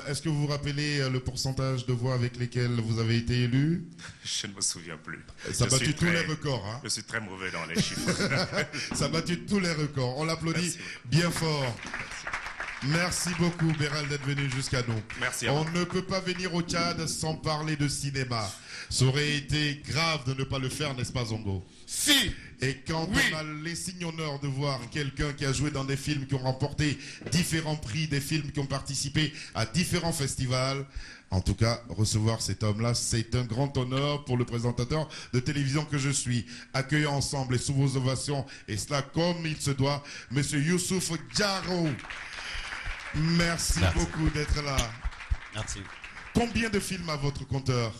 Est-ce que vous vous rappelez le pourcentage de voix avec lesquelles vous avez été élu? Je ne me souviens plus. Ça a battu tous les records. Hein? Je suis très mauvais dans les chiffres. Ça a battu tous les records. On l'applaudit bien fort. Merci beaucoup, Béral, d'être venu jusqu'à nous. Merci. On ne peut pas venir au Tchad sans parler de cinéma. Ça aurait été grave de ne pas le faire, n'est-ce pas, Zongo? Si. Et quand on a l'insigne honneur de voir quelqu'un qui a joué dans des films qui ont remporté différents prix, des films qui ont participé à différents festivals, en tout cas, recevoir cet homme-là, c'est un grand honneur pour le présentateur de télévision que je suis. Accueillons ensemble et sous vos ovations, et cela comme il se doit, Monsieur Youssouf Diaro. Merci beaucoup d'être là. Merci. Combien de films à votre compteur?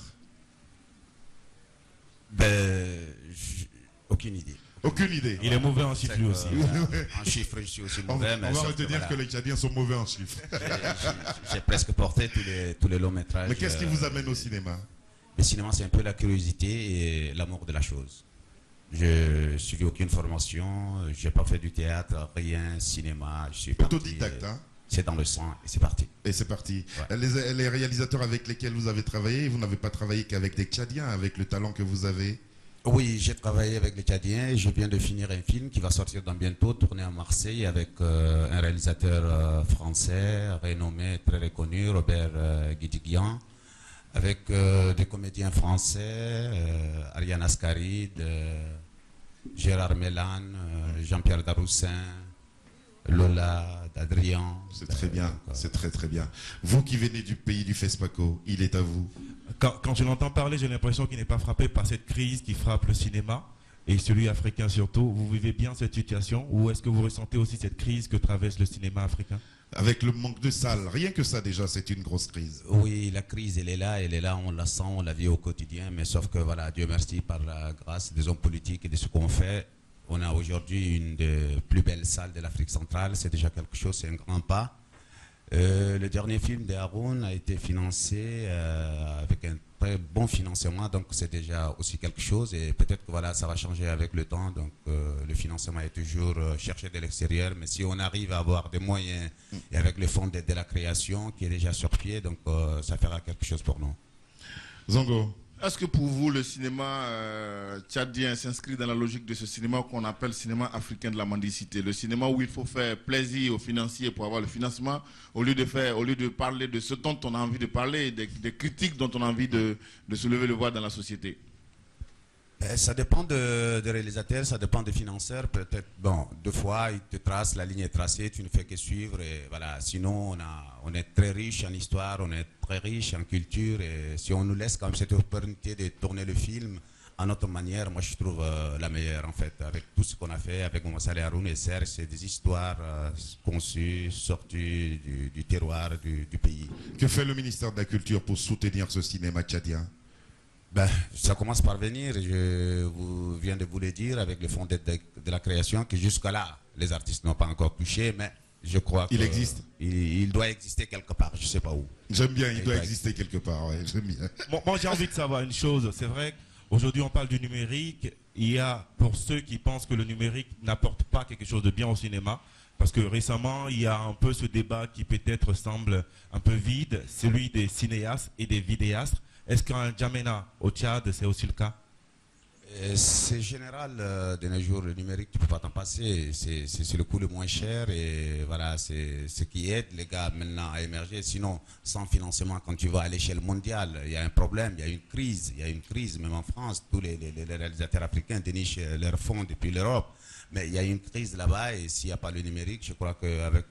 Aucune idée. Aucune idée. Il est mauvais en chiffres lui aussi. En chiffres, je suis aussi mauvais. On va retenir que les Tchadiens sont mauvais en chiffres. J'ai presque porté tous les longs métrages. Mais qu'est-ce qui vous amène au cinéma? Le cinéma, c'est un peu la curiosité et l'amour de la chose. Je n'ai suivi aucune formation, je n'ai pas fait du théâtre, rien, cinéma. Je suis autodidacte, hein? C'est dans le sang et c'est parti. Et c'est parti. Ouais. Les réalisateurs avec lesquels vous avez travaillé, vous n'avez pas travaillé qu'avec des Tchadiens, avec le talent que vous avez? Oui, j'ai travaillé avec les Tchadiens et je viens de finir un film qui va sortir dans bientôt, tourné à Marseille avec un réalisateur français, renommé, très reconnu, Robert Guédiguian, avec des comédiens français, Ariane Ascaride, Gérard Mélan, Jean-Pierre Daroussin, Lola, Adrien. C'est très bien, c'est très très bien. Vous qui venez du pays du FESPACO, il est à vous. Quand je l'entends parler, j'ai l'impression qu'il n'est pas frappé par cette crise qui frappe le cinéma et celui africain surtout. Vous vivez bien cette situation ou est-ce que vous ressentez aussi cette crise que traverse le cinéma africain? Avec le manque de salles, rien que ça déjà, c'est une grosse crise. Oui, la crise, elle est là, on la sent, on la vit au quotidien, mais sauf que voilà, Dieu merci, par la grâce des hommes politiques et de ce qu'on fait, on a aujourd'hui une des plus belles salles de l'Afrique centrale, c'est déjà quelque chose, c'est un grand pas. Le dernier film de Haroun a été financé avec un très bon financement, donc c'est déjà aussi quelque chose et peut-être que voilà, ça va changer avec le temps, donc le financement est toujours cherché de l'extérieur, mais si on arrive à avoir des moyens et avec le fonds d'aide de la création qui est déjà sur pied, donc ça fera quelque chose pour nous. Zongo. Est-ce que pour vous, le cinéma tchadien s'inscrit dans la logique de ce cinéma qu'on appelle cinéma africain de la mendicité? Le cinéma où il faut faire plaisir aux financiers pour avoir le financement, au lieu de parler de ce dont on a envie de parler, des critiques dont on a envie de soulever le voix dans la société. Ça dépend des réalisateurs, ça dépend des financeurs. Peut-être, bon, deux fois, ils te tracent, la ligne est tracée, tu ne fais que suivre. Et voilà. Sinon, on est très riche en histoire, on est très riche en culture. Et si on nous laisse comme cette opportunité de tourner le film à notre manière, moi je trouve la meilleure en fait. Avec tout ce qu'on a fait, avec Moussale Haroun et Serge, c'est des histoires conçues, sorties du terroir du pays. Que fait le ministère de la Culture pour soutenir ce cinéma tchadien? Ça commence par venir, je viens de vous le dire, avec le fonds d'aide de la création, que jusqu'à là, les artistes n'ont pas encore touché, mais je crois qu'il existe. Il doit exister quelque part, je ne sais pas où. J'aime bien, il doit exister quelque part, ouais, j'aime bien. Moi j'ai envie de savoir une chose, c'est vrai qu'aujourd'hui on parle du numérique, il y a pour ceux qui pensent que le numérique n'apporte pas quelque chose de bien au cinéma, parce que récemment il y a un peu ce débat qui peut-être semble un peu vide, celui des cinéastes et des vidéastes. Est-ce qu'un Djamena au Tchad, c'est aussi le cas? C'est général de nos jours, le numérique, tu ne peux pas t'en passer. C'est le coût le moins cher et voilà, c'est ce qui aide les gars maintenant à émerger. Sinon, sans financement, quand tu vas à l'échelle mondiale, il y a un problème, il y a une crise. Il y a une crise, même en France, tous les réalisateurs africains dénichent leurs fonds depuis l'Europe. Mais il y a une crise là-bas et s'il n'y a pas le numérique, je crois qu'avec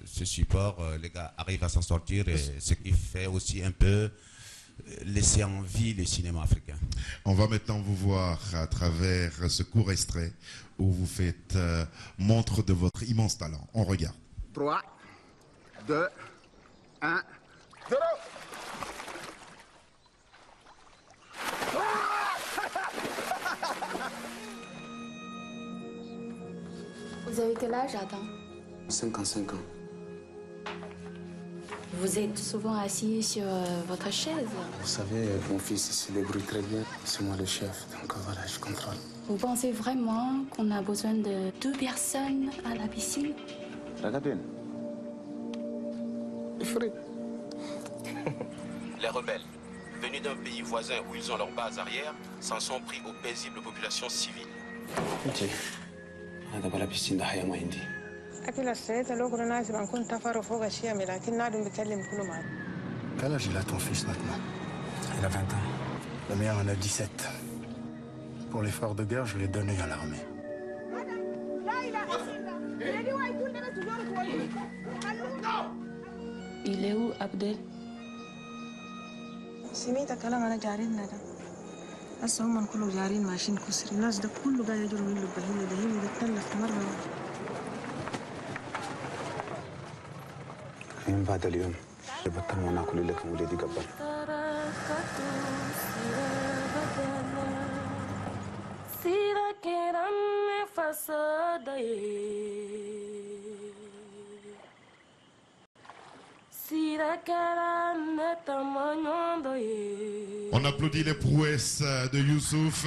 ce support, les gars arrivent à s'en sortir et ce qui fait aussi un peu laisser en vie le cinéma africain. On va maintenant vous voir à travers ce court extrait où vous faites montre de votre immense talent. On regarde. 3, 2, 1, 0. Vous avez quel âge, Adam? 55 ans. Vous êtes souvent assis sur votre chaise. Vous savez, mon fils se débrouille très bien. C'est moi le chef, donc voilà, je contrôle. Vous pensez vraiment qu'on a besoin de 2 personnes à la piscine? Regardez. Les rebelles, venus d'un pays voisin où ils ont leur base arrière, s'en sont pris aux paisibles populations civiles. Ok. هذا بلا بيسين ضحية ما عندي. أكل السيد لو كنا ناس بنكون تفروا فوق الشيء لكن نادم بيكلم كل ما. Quel âge il a ton fils maintenant? Il a 20 ans. Le mien en a 17. Pour l'effort de guerre, je l'ai donné à l'armée. Il est où, Abdel? سمعت كلام أنا جارين هذا. هسه هم كلهم جارين ماشيين كسر الناس ده كله قاعد يجروا من البهيمة ده بتتلف مرة. من بعد اليوم بطل وناكل لكم ولادي قبل. On applaudit les prouesses de Youssouf.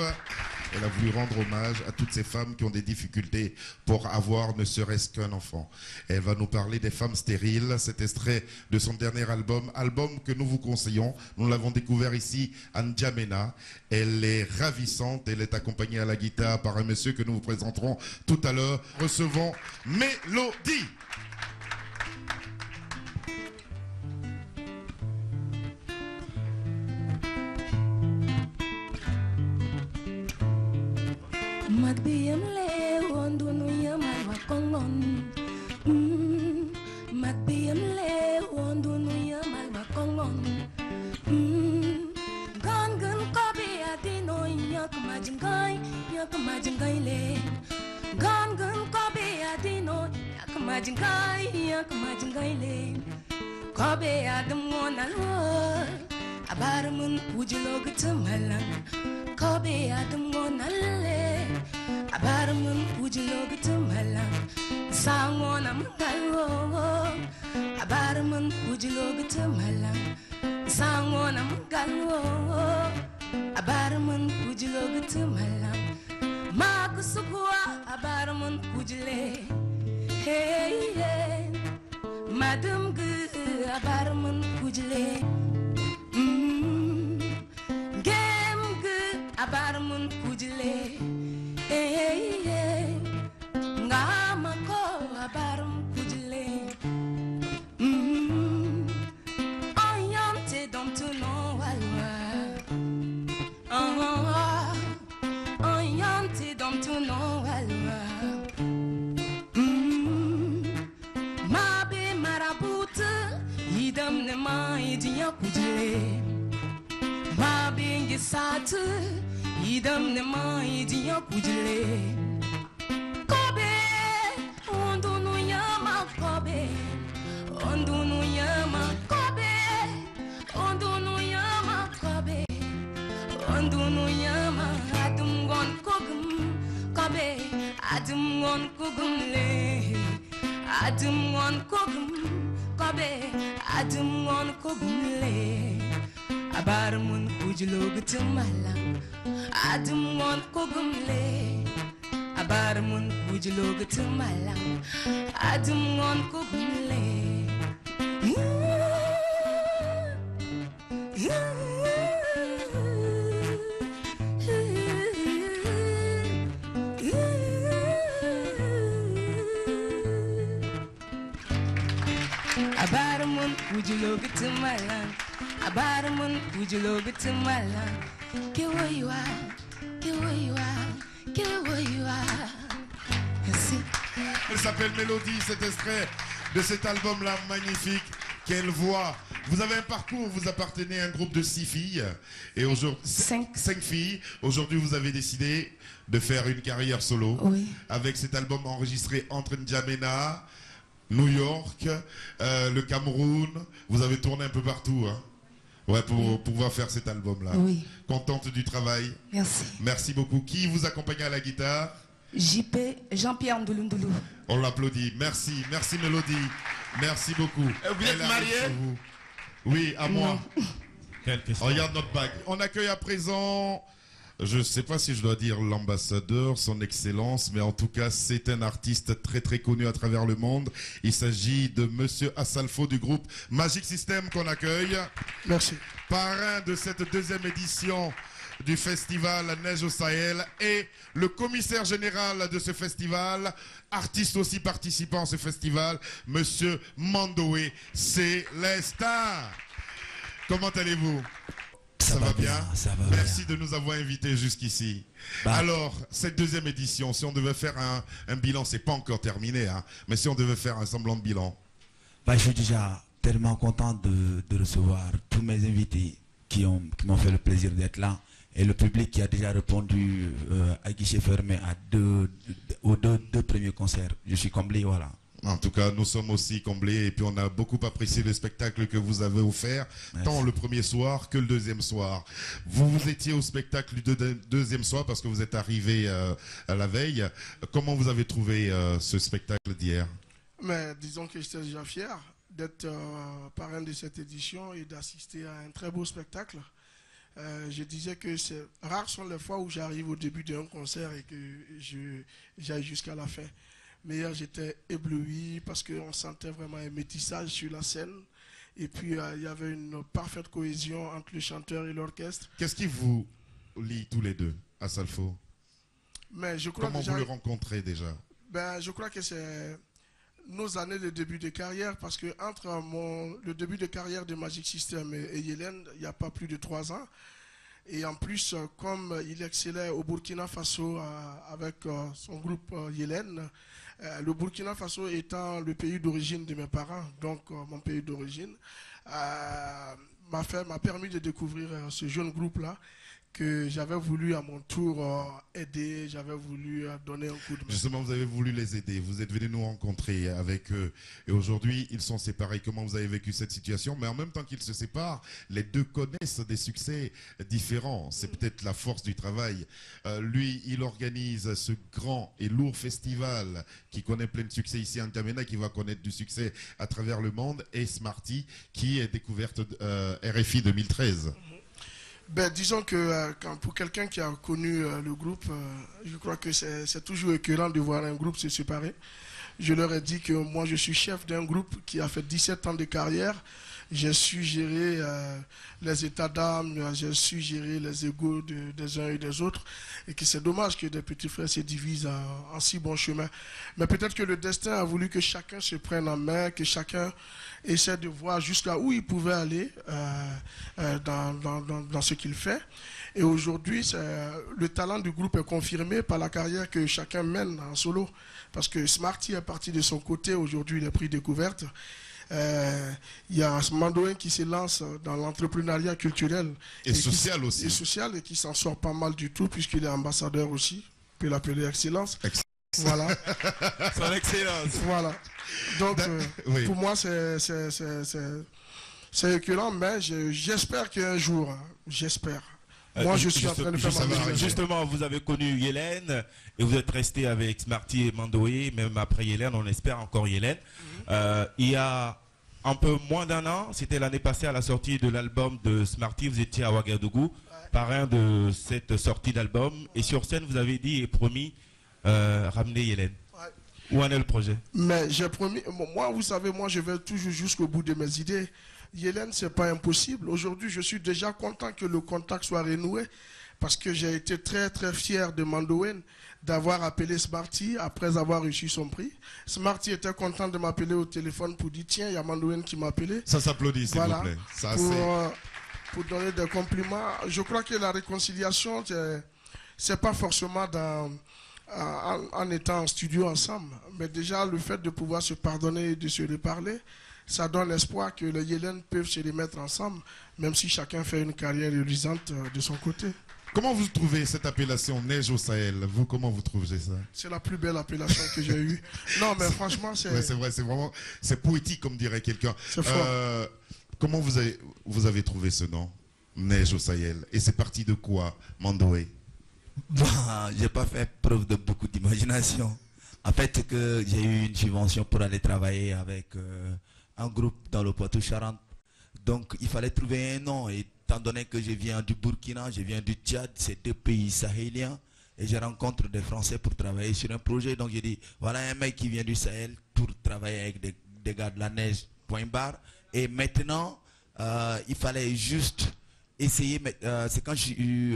Elle a voulu rendre hommage à toutes ces femmes qui ont des difficultés pour avoir ne serait-ce qu'un enfant. Elle va nous parler des femmes stériles. Cet extrait de son dernier album que nous vous conseillons. Nous l'avons découvert ici à N'Djamena. Elle est ravissante. Elle est accompagnée à la guitare par un monsieur que nous vous présenterons tout à l'heure. Recevons Mélodie. Matbiyam le wandunu yamal wakongon. Matbiyam le wandunu yamal wakongon. Gan gan kobe adino yak majingai le. Gan gan kobe adino yak majingai le. Kobe adam wonal abarmun pujilo gutamalang. Kobe adam wonal abarmun pujilo gutamalang. Sangona mangalo abarmun pujilo gutamalang. Sangona mangalo abarmun pujilo gutamalang. Magusukwa abarmun pujile. Hey hey, madam gu abarmun pujile. Game gu abarmun pujile. Hey hey, ngama ko abarum pujile. Ayante dom tu no walwa. Ayante dom tu no walwa. Mabe marabuta idam ne ma idiya pujile. Mabe ngisatu idam ne ma idiya pujile. Kobe ondunu yama kobe. Ondunu yama kobe. Ondunu yama kobe. Ondunu yama adum gon kogum kobe. Adum gon kogum le. Adum gon kogum kobe. Adum gon kogum le. Abarmun pujilo gutamalang. Adum gon kogum le. Abarmun pujilo gutamalang. Adum gon kogum le. malan abaramun wujulo bitu malan kewoywa kewoywa kewoywa. Merci. Elle s'appelle Mélodie, cet extrait de cet album-là magnifique. Quelle voix! Vous avez un parcours, vous appartenez à un groupe de 6 filles et aujourd'hui 5 filles. Aujourd'hui, vous avez décidé de faire une carrière solo avec cet album enregistré entre N'Djamena, New York, le Cameroun. Vous avez tourné un peu partout, hein? Ouais, pour pouvoir faire cet album-là. Oui. Contente du travail. Merci. Merci beaucoup. Qui vous accompagne à la guitare? JP, Jean-Pierre Ndouloundoulou. On l'applaudit. Merci, merci Mélodie. Merci beaucoup. Vous êtes marié? Oui, à moi. Quelle question. Regarde notre bague. On accueille à présent, je ne sais pas si je dois dire l'ambassadeur, son excellence, mais en tout cas, c'est un artiste très très connu à travers le monde. Il s'agit de Monsieur Assalfo du groupe Magic System qu'on accueille. Merci. Parrain de cette deuxième édition du festival Neige au Sahel et le commissaire général de ce festival, artiste aussi participant à ce festival, Monsieur Mandoé Célestin. Comment allez-vous? Ça va bien, ça va Merci de nous avoir invités jusqu'ici. Alors, cette deuxième édition, si on devait faire un bilan, c'est pas encore terminé, hein, mais si on devait faire un semblant de bilan. Je suis déjà tellement content de recevoir tous mes invités qui m'ont fait le plaisir d'être là. Et le public qui a déjà répondu à guichet fermé aux deux premiers concerts. Je suis comblé, voilà. En tout cas, nous sommes aussi comblés et puis on a beaucoup apprécié le spectacle que vous avez offert, tant le premier soir que le deuxième soir. Vous étiez au spectacle du deuxième soir parce que vous êtes arrivé à la veille. Comment vous avez trouvé ce spectacle d'hier? Mais disons que j'étais déjà fier d'être parrain de cette édition et d'assister à un très beau spectacle. Je disais que rares sont les fois où j'arrive au début d'un concert et que j'aille jusqu'à la fin. Mais hier, j'étais ébloui parce qu'on sentait vraiment un métissage sur la scène. Et puis, il y avait une parfaite cohésion entre le chanteur et l'orchestre. Qu'est-ce qui vous lie tous les deux, Assalfo? Mais je crois Comment déjà, vous le rencontrez déjà? Je crois que c'est nos années de début de carrière, parce que entre le début de carrière de Magic System et Yélène, il n'y a pas plus de 3 ans. Et en plus, comme il excellait au Burkina Faso avec son groupe Yélène, le Burkina Faso étant le pays d'origine de mes parents, donc mon pays d'origine, m'a permis de découvrir ce jeune groupe-là que j'avais voulu à mon tour aider, j'avais voulu donner un coup de main. Justement, vous avez voulu les aider, vous êtes venus nous rencontrer avec eux et aujourd'hui ils sont séparés. Comment vous avez vécu cette situation? Mais en même temps qu'ils se séparent, les deux connaissent des succès différents. C'est peut-être la force du travail. Lui, il organise ce grand et lourd festival qui connaît plein de succès ici en N'Djamena, qui va connaître du succès à travers le monde, et Smarty qui est découverte RFI 2013. Disons que pour quelqu'un qui a connu le groupe, je crois que c'est toujours écœurant de voir un groupe se séparer. Je leur ai dit que moi je suis chef d'un groupe qui a fait 17 ans de carrière. J'ai su gérer les états d'âme, j'ai su gérer les égos des uns et des autres. Et que c'est dommage que des petits frères se divisent en si bon chemin. Mais peut-être que le destin a voulu que chacun se prenne en main, que chacun essaie de voir jusqu'à où il pouvait aller dans ce qu'il fait. Et aujourd'hui, le talent du groupe est confirmé par la carrière que chacun mène en solo. Parce que Smarty est parti de son côté, aujourd'hui il est pris découverte. Il y a Mandoé qui se lance dans l'entrepreneuriat culturel et social aussi. Et social, et qui s'en sort pas mal du tout puisqu'il est ambassadeur aussi. On peut l'appeler Excellence. Voilà. Son Excellence. Voilà. Donc oui. Pour moi c'est écœurant, mais j'espère qu'un jour, j'espère. Moi, je suis en train de faire ma vie. Justement, vous avez connu Yélène et vous êtes resté avec Smarty et Mandoé, même après Yélène, on espère encore Yélène. Il y a un peu moins d'un an, c'était l'année passée à la sortie de l'album de Smarty, vous étiez à Ouagadougou, parrain de cette sortie d'album. Et sur scène, vous avez dit et promis ramener Yélène. Où en est le projet? Mais j'ai promis, moi, vous savez, moi, je vais toujours jusqu'au bout de mes idées. Yélène, c'est pas impossible. Aujourd'hui, je suis déjà content que le contact soit renoué parce que j'ai été très très fier de Mandowen d'avoir appelé Smarty après avoir reçu son prix. Smarty était content de m'appeler au téléphone pour dire tiens, il y a Mandowen qui m'a appelé. Ça s'applaudit, s'il vous plaît. Ça, pour donner des compliments. Je crois que la réconciliation, c'est pas forcément en étant en studio ensemble, mais déjà le fait de pouvoir se pardonner et de se reparler, ça donne l'espoir que les Yélènes peuvent se remettre ensemble, même si chacun fait une carrière reluisante de son côté. Comment vous trouvez cette appellation Neige au Sahel? Vous, comment vous trouvez ça? C'est la plus belle appellation que j'ai eue. Non, mais franchement, c'est... Ouais, c'est vrai, c'est poétique, comme dirait quelqu'un. C'est fort. Comment vous avez trouvé ce nom, Neige au Sahel? Et c'est parti de quoi, Mandoé? Bon, j'ai pas fait preuve de beaucoup d'imagination. En fait, c'est que j'ai eu une subvention pour aller travailler avec un groupe dans le Poitou-Charentes. Donc, il fallait trouver un nom. Et étant donné que je viens du Burkina, je viens du Tchad, c'est deux pays sahéliens. Et je rencontre des Français pour travailler sur un projet. Donc, j'ai dit, voilà un mec qui vient du Sahel pour travailler avec des gars de la neige, point barre. Et maintenant, il fallait juste essayer. C'est quand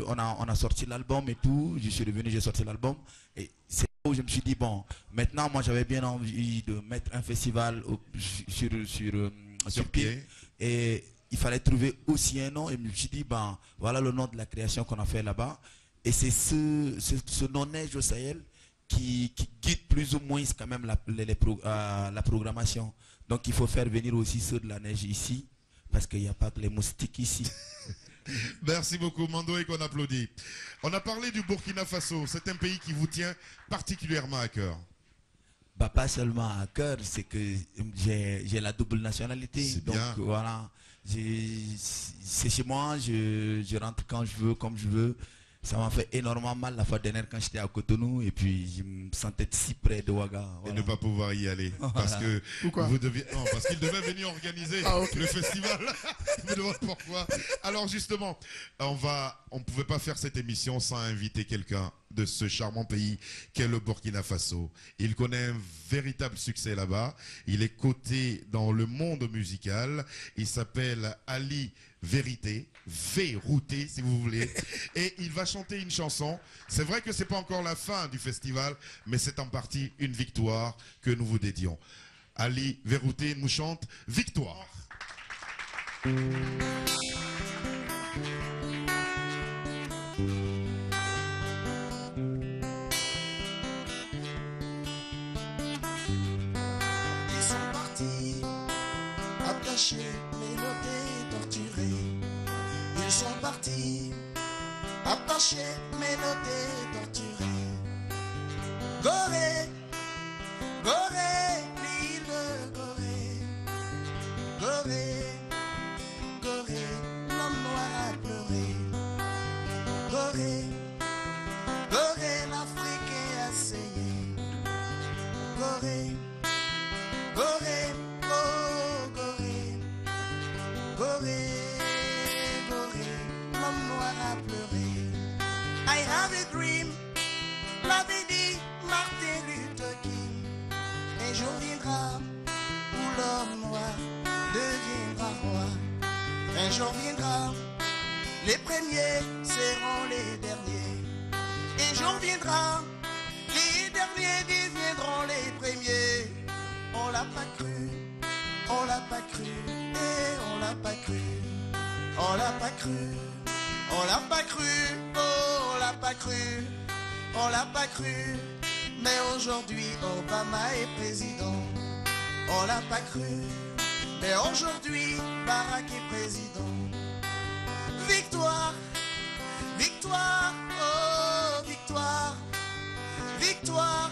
on a sorti l'album et tout, je suis revenu, j'ai sorti l'album. Et c'est là où je me suis dit, bon, maintenant, moi, j'avais bien envie de mettre un festival sur pied. Et il fallait trouver aussi un nom. Et je me suis dit, ben, voilà le nom de la création qu'on a fait là-bas. Et c'est ce nom Neige au Sahel qui guide plus ou moins quand même la programmation. Donc il faut faire venir aussi ceux de la neige ici, parce qu'il n'y a pas que les moustiques ici. Merci beaucoup, Mando, et qu'on applaudit. On a parlé du Burkina Faso. C'est un pays qui vous tient particulièrement à cœur. Bah, pas seulement à cœur, c'est que j'ai la double nationalité. Donc bien. Voilà, c'est chez moi, je rentre quand je veux, comme je veux. Ça m'a fait énormément mal la fois dernière quand j'étais à Cotonou et puis je me sentais si près de Ouaga. Voilà. Et ne pas pouvoir y aller. Parce que parce qu'il devait venir organiser le festival. Je me demande pourquoi. Alors justement, on ne pouvait pas faire cette émission sans inviter quelqu'un de ce charmant pays qu'est le Burkina Faso. Il connaît un véritable succès là-bas. Il est coté dans le monde musical. Il s'appelle Ali Vérité, Vérouté si vous voulez, et il va chanter une chanson. C'est vrai que c'est pas encore la fin du festival, mais c'est en partie une victoire que nous vous dédions. Ali Vérouté nous chante Victoire. Ils sont partis, attachés, mélodés, torturés. Ils sont partis, attachés, mélodés, torturés. Gorée, Gorée, l'île Gorée. Gorée, Gorée, l'homme noir a pleuré. Gorée, Gorée, l'Afrique est asseyée. Gorée, Gorée, oh Gorée, Gorée, Gorée, l'homme noir a pleuré. I have a dream, l'avait dit Martin Luther King. Un jour viendra où l'homme noir deviendra roi. Un jour viendra, les premiers seront les derniers. Un jour viendra, les derniers deviendront les premiers. On l'a pas cru, on l'a pas cru, et on l'a pas cru. On l'a pas cru, on l'a pas cru, oh on l'a pas cru, on l'a pas cru. Mais aujourd'hui Obama est président. On l'a pas cru, mais aujourd'hui Barack est président. Victoire, victoire, oh victoire, victoire,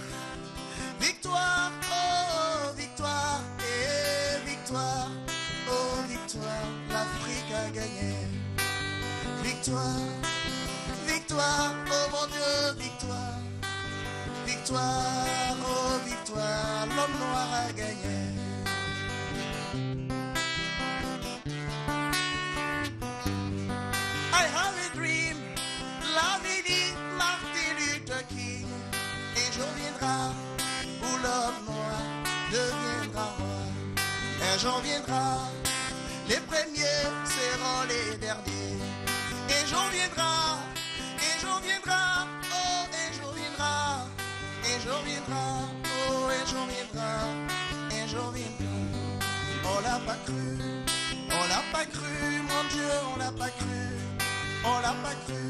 victoire, oh victoire, et victoire, oh victoire, l'Afrique a gagné. Victoire, victoire, oh mon Dieu, victoire, victoire, oh victoire, l'homme noir a gagné. I have a dream, l'avait dit Martin Luther King. Un jour viendra où l'homme noir deviendra roi. Un jour viendra, les premiers seront les derniers. Un jour viendra, et viendra, oh, un jour viendra, un jour viendra, oh, un jour viendra, un jour viendra. On l'a pas cru, on l'a pas cru, mon Dieu, on l'a pas cru, on l'a pas cru.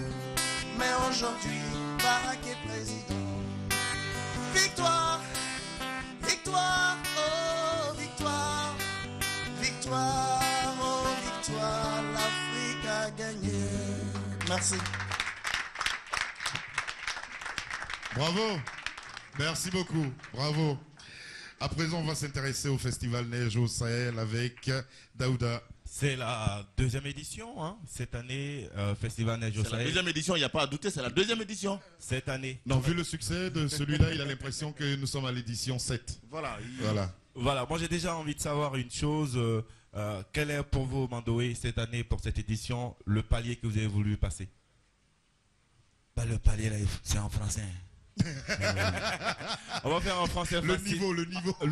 Mais aujourd'hui, Barack est président. Victoire, victoire, oh, victoire, victoire, oh, victoire, l'Afrique a gagné. Merci. Bravo. Merci beaucoup. Bravo. À présent, on va s'intéresser au Festival Neige au Sahel avec Daouda. C'est la deuxième édition, hein, cette année, Festival Neige au C'est la Sahel. deuxième édition, il n'y a pas à douter, c'est la deuxième édition. Cette année. Non, vu le succès de celui-là, il a l'impression que nous sommes à l'édition 7. Voilà. Voilà, moi j'ai déjà envie de savoir une chose. Quel est pour vous, Mandoé, cette année, pour cette édition, le palier que vous avez voulu passer? Bah, le palier, là, c'est en français. On va faire en français Le facile. niveau. Le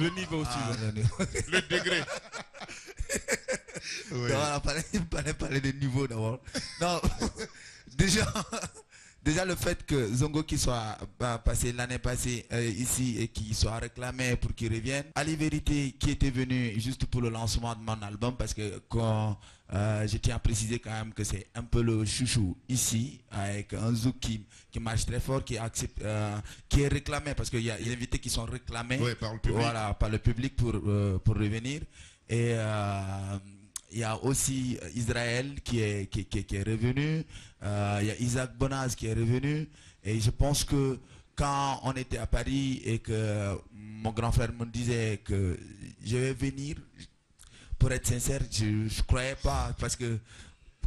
niveau aussi. Le degré. Ouais. Non, on va parler de niveau d'abord. Non, déjà le fait que Zongo qui soit passé l'année passée ici et qui soit réclamé pour qu'il revienne, à la vérité qui était venu juste pour le lancement de mon album, parce que quand je tiens à préciser quand même que c'est un peu le chouchou ici, avec un zouk qui marche très fort, qui est réclamé, parce qu'il y a des invités qui sont réclamés par le public, voilà, par le public pour revenir. Et il y a aussi Israël qui est revenu, il y a Isaac Bonaz qui est revenu, et je pense que quand on était à Paris et que mon grand frère me disait que je vais venir, pour être sincère, je ne croyais pas, parce que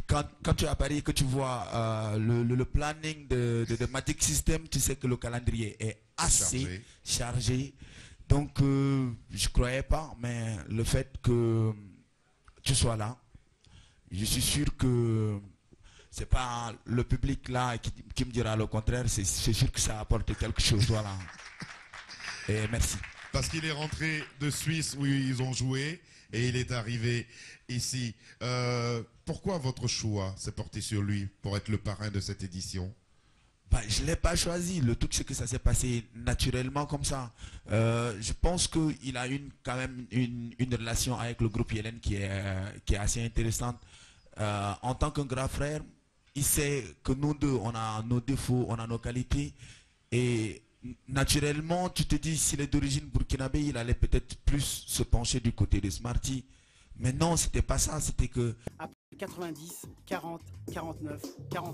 quand tu es à Paris et que tu vois le planning de Magic System, tu sais que le calendrier est assez chargé. Donc je ne croyais pas, mais le fait que tu sois là, je suis sûr que c'est pas le public là qui me dira le contraire, c'est sûr que ça apporte quelque chose. Voilà. Et merci. Parce qu'il est rentré de Suisse où ils ont joué et il est arrivé ici. Pourquoi votre choix s'est porté sur lui pour être le parrain de cette édition? Bah, je ne l'ai pas choisi. Le truc, c'est que ça s'est passé naturellement comme ça. Je pense qu'il a quand même une relation avec le groupe Yellen qui est assez intéressante. En tant qu'un grand frère, il sait que nous deux, on a nos défauts, on a nos qualités. Et naturellement, tu te dis, s'il est d'origine burkinabé, il allait peut-être plus se pencher du côté de Smarty. Mais non, c'était pas ça. C'était que... 90, 40, 49, 40.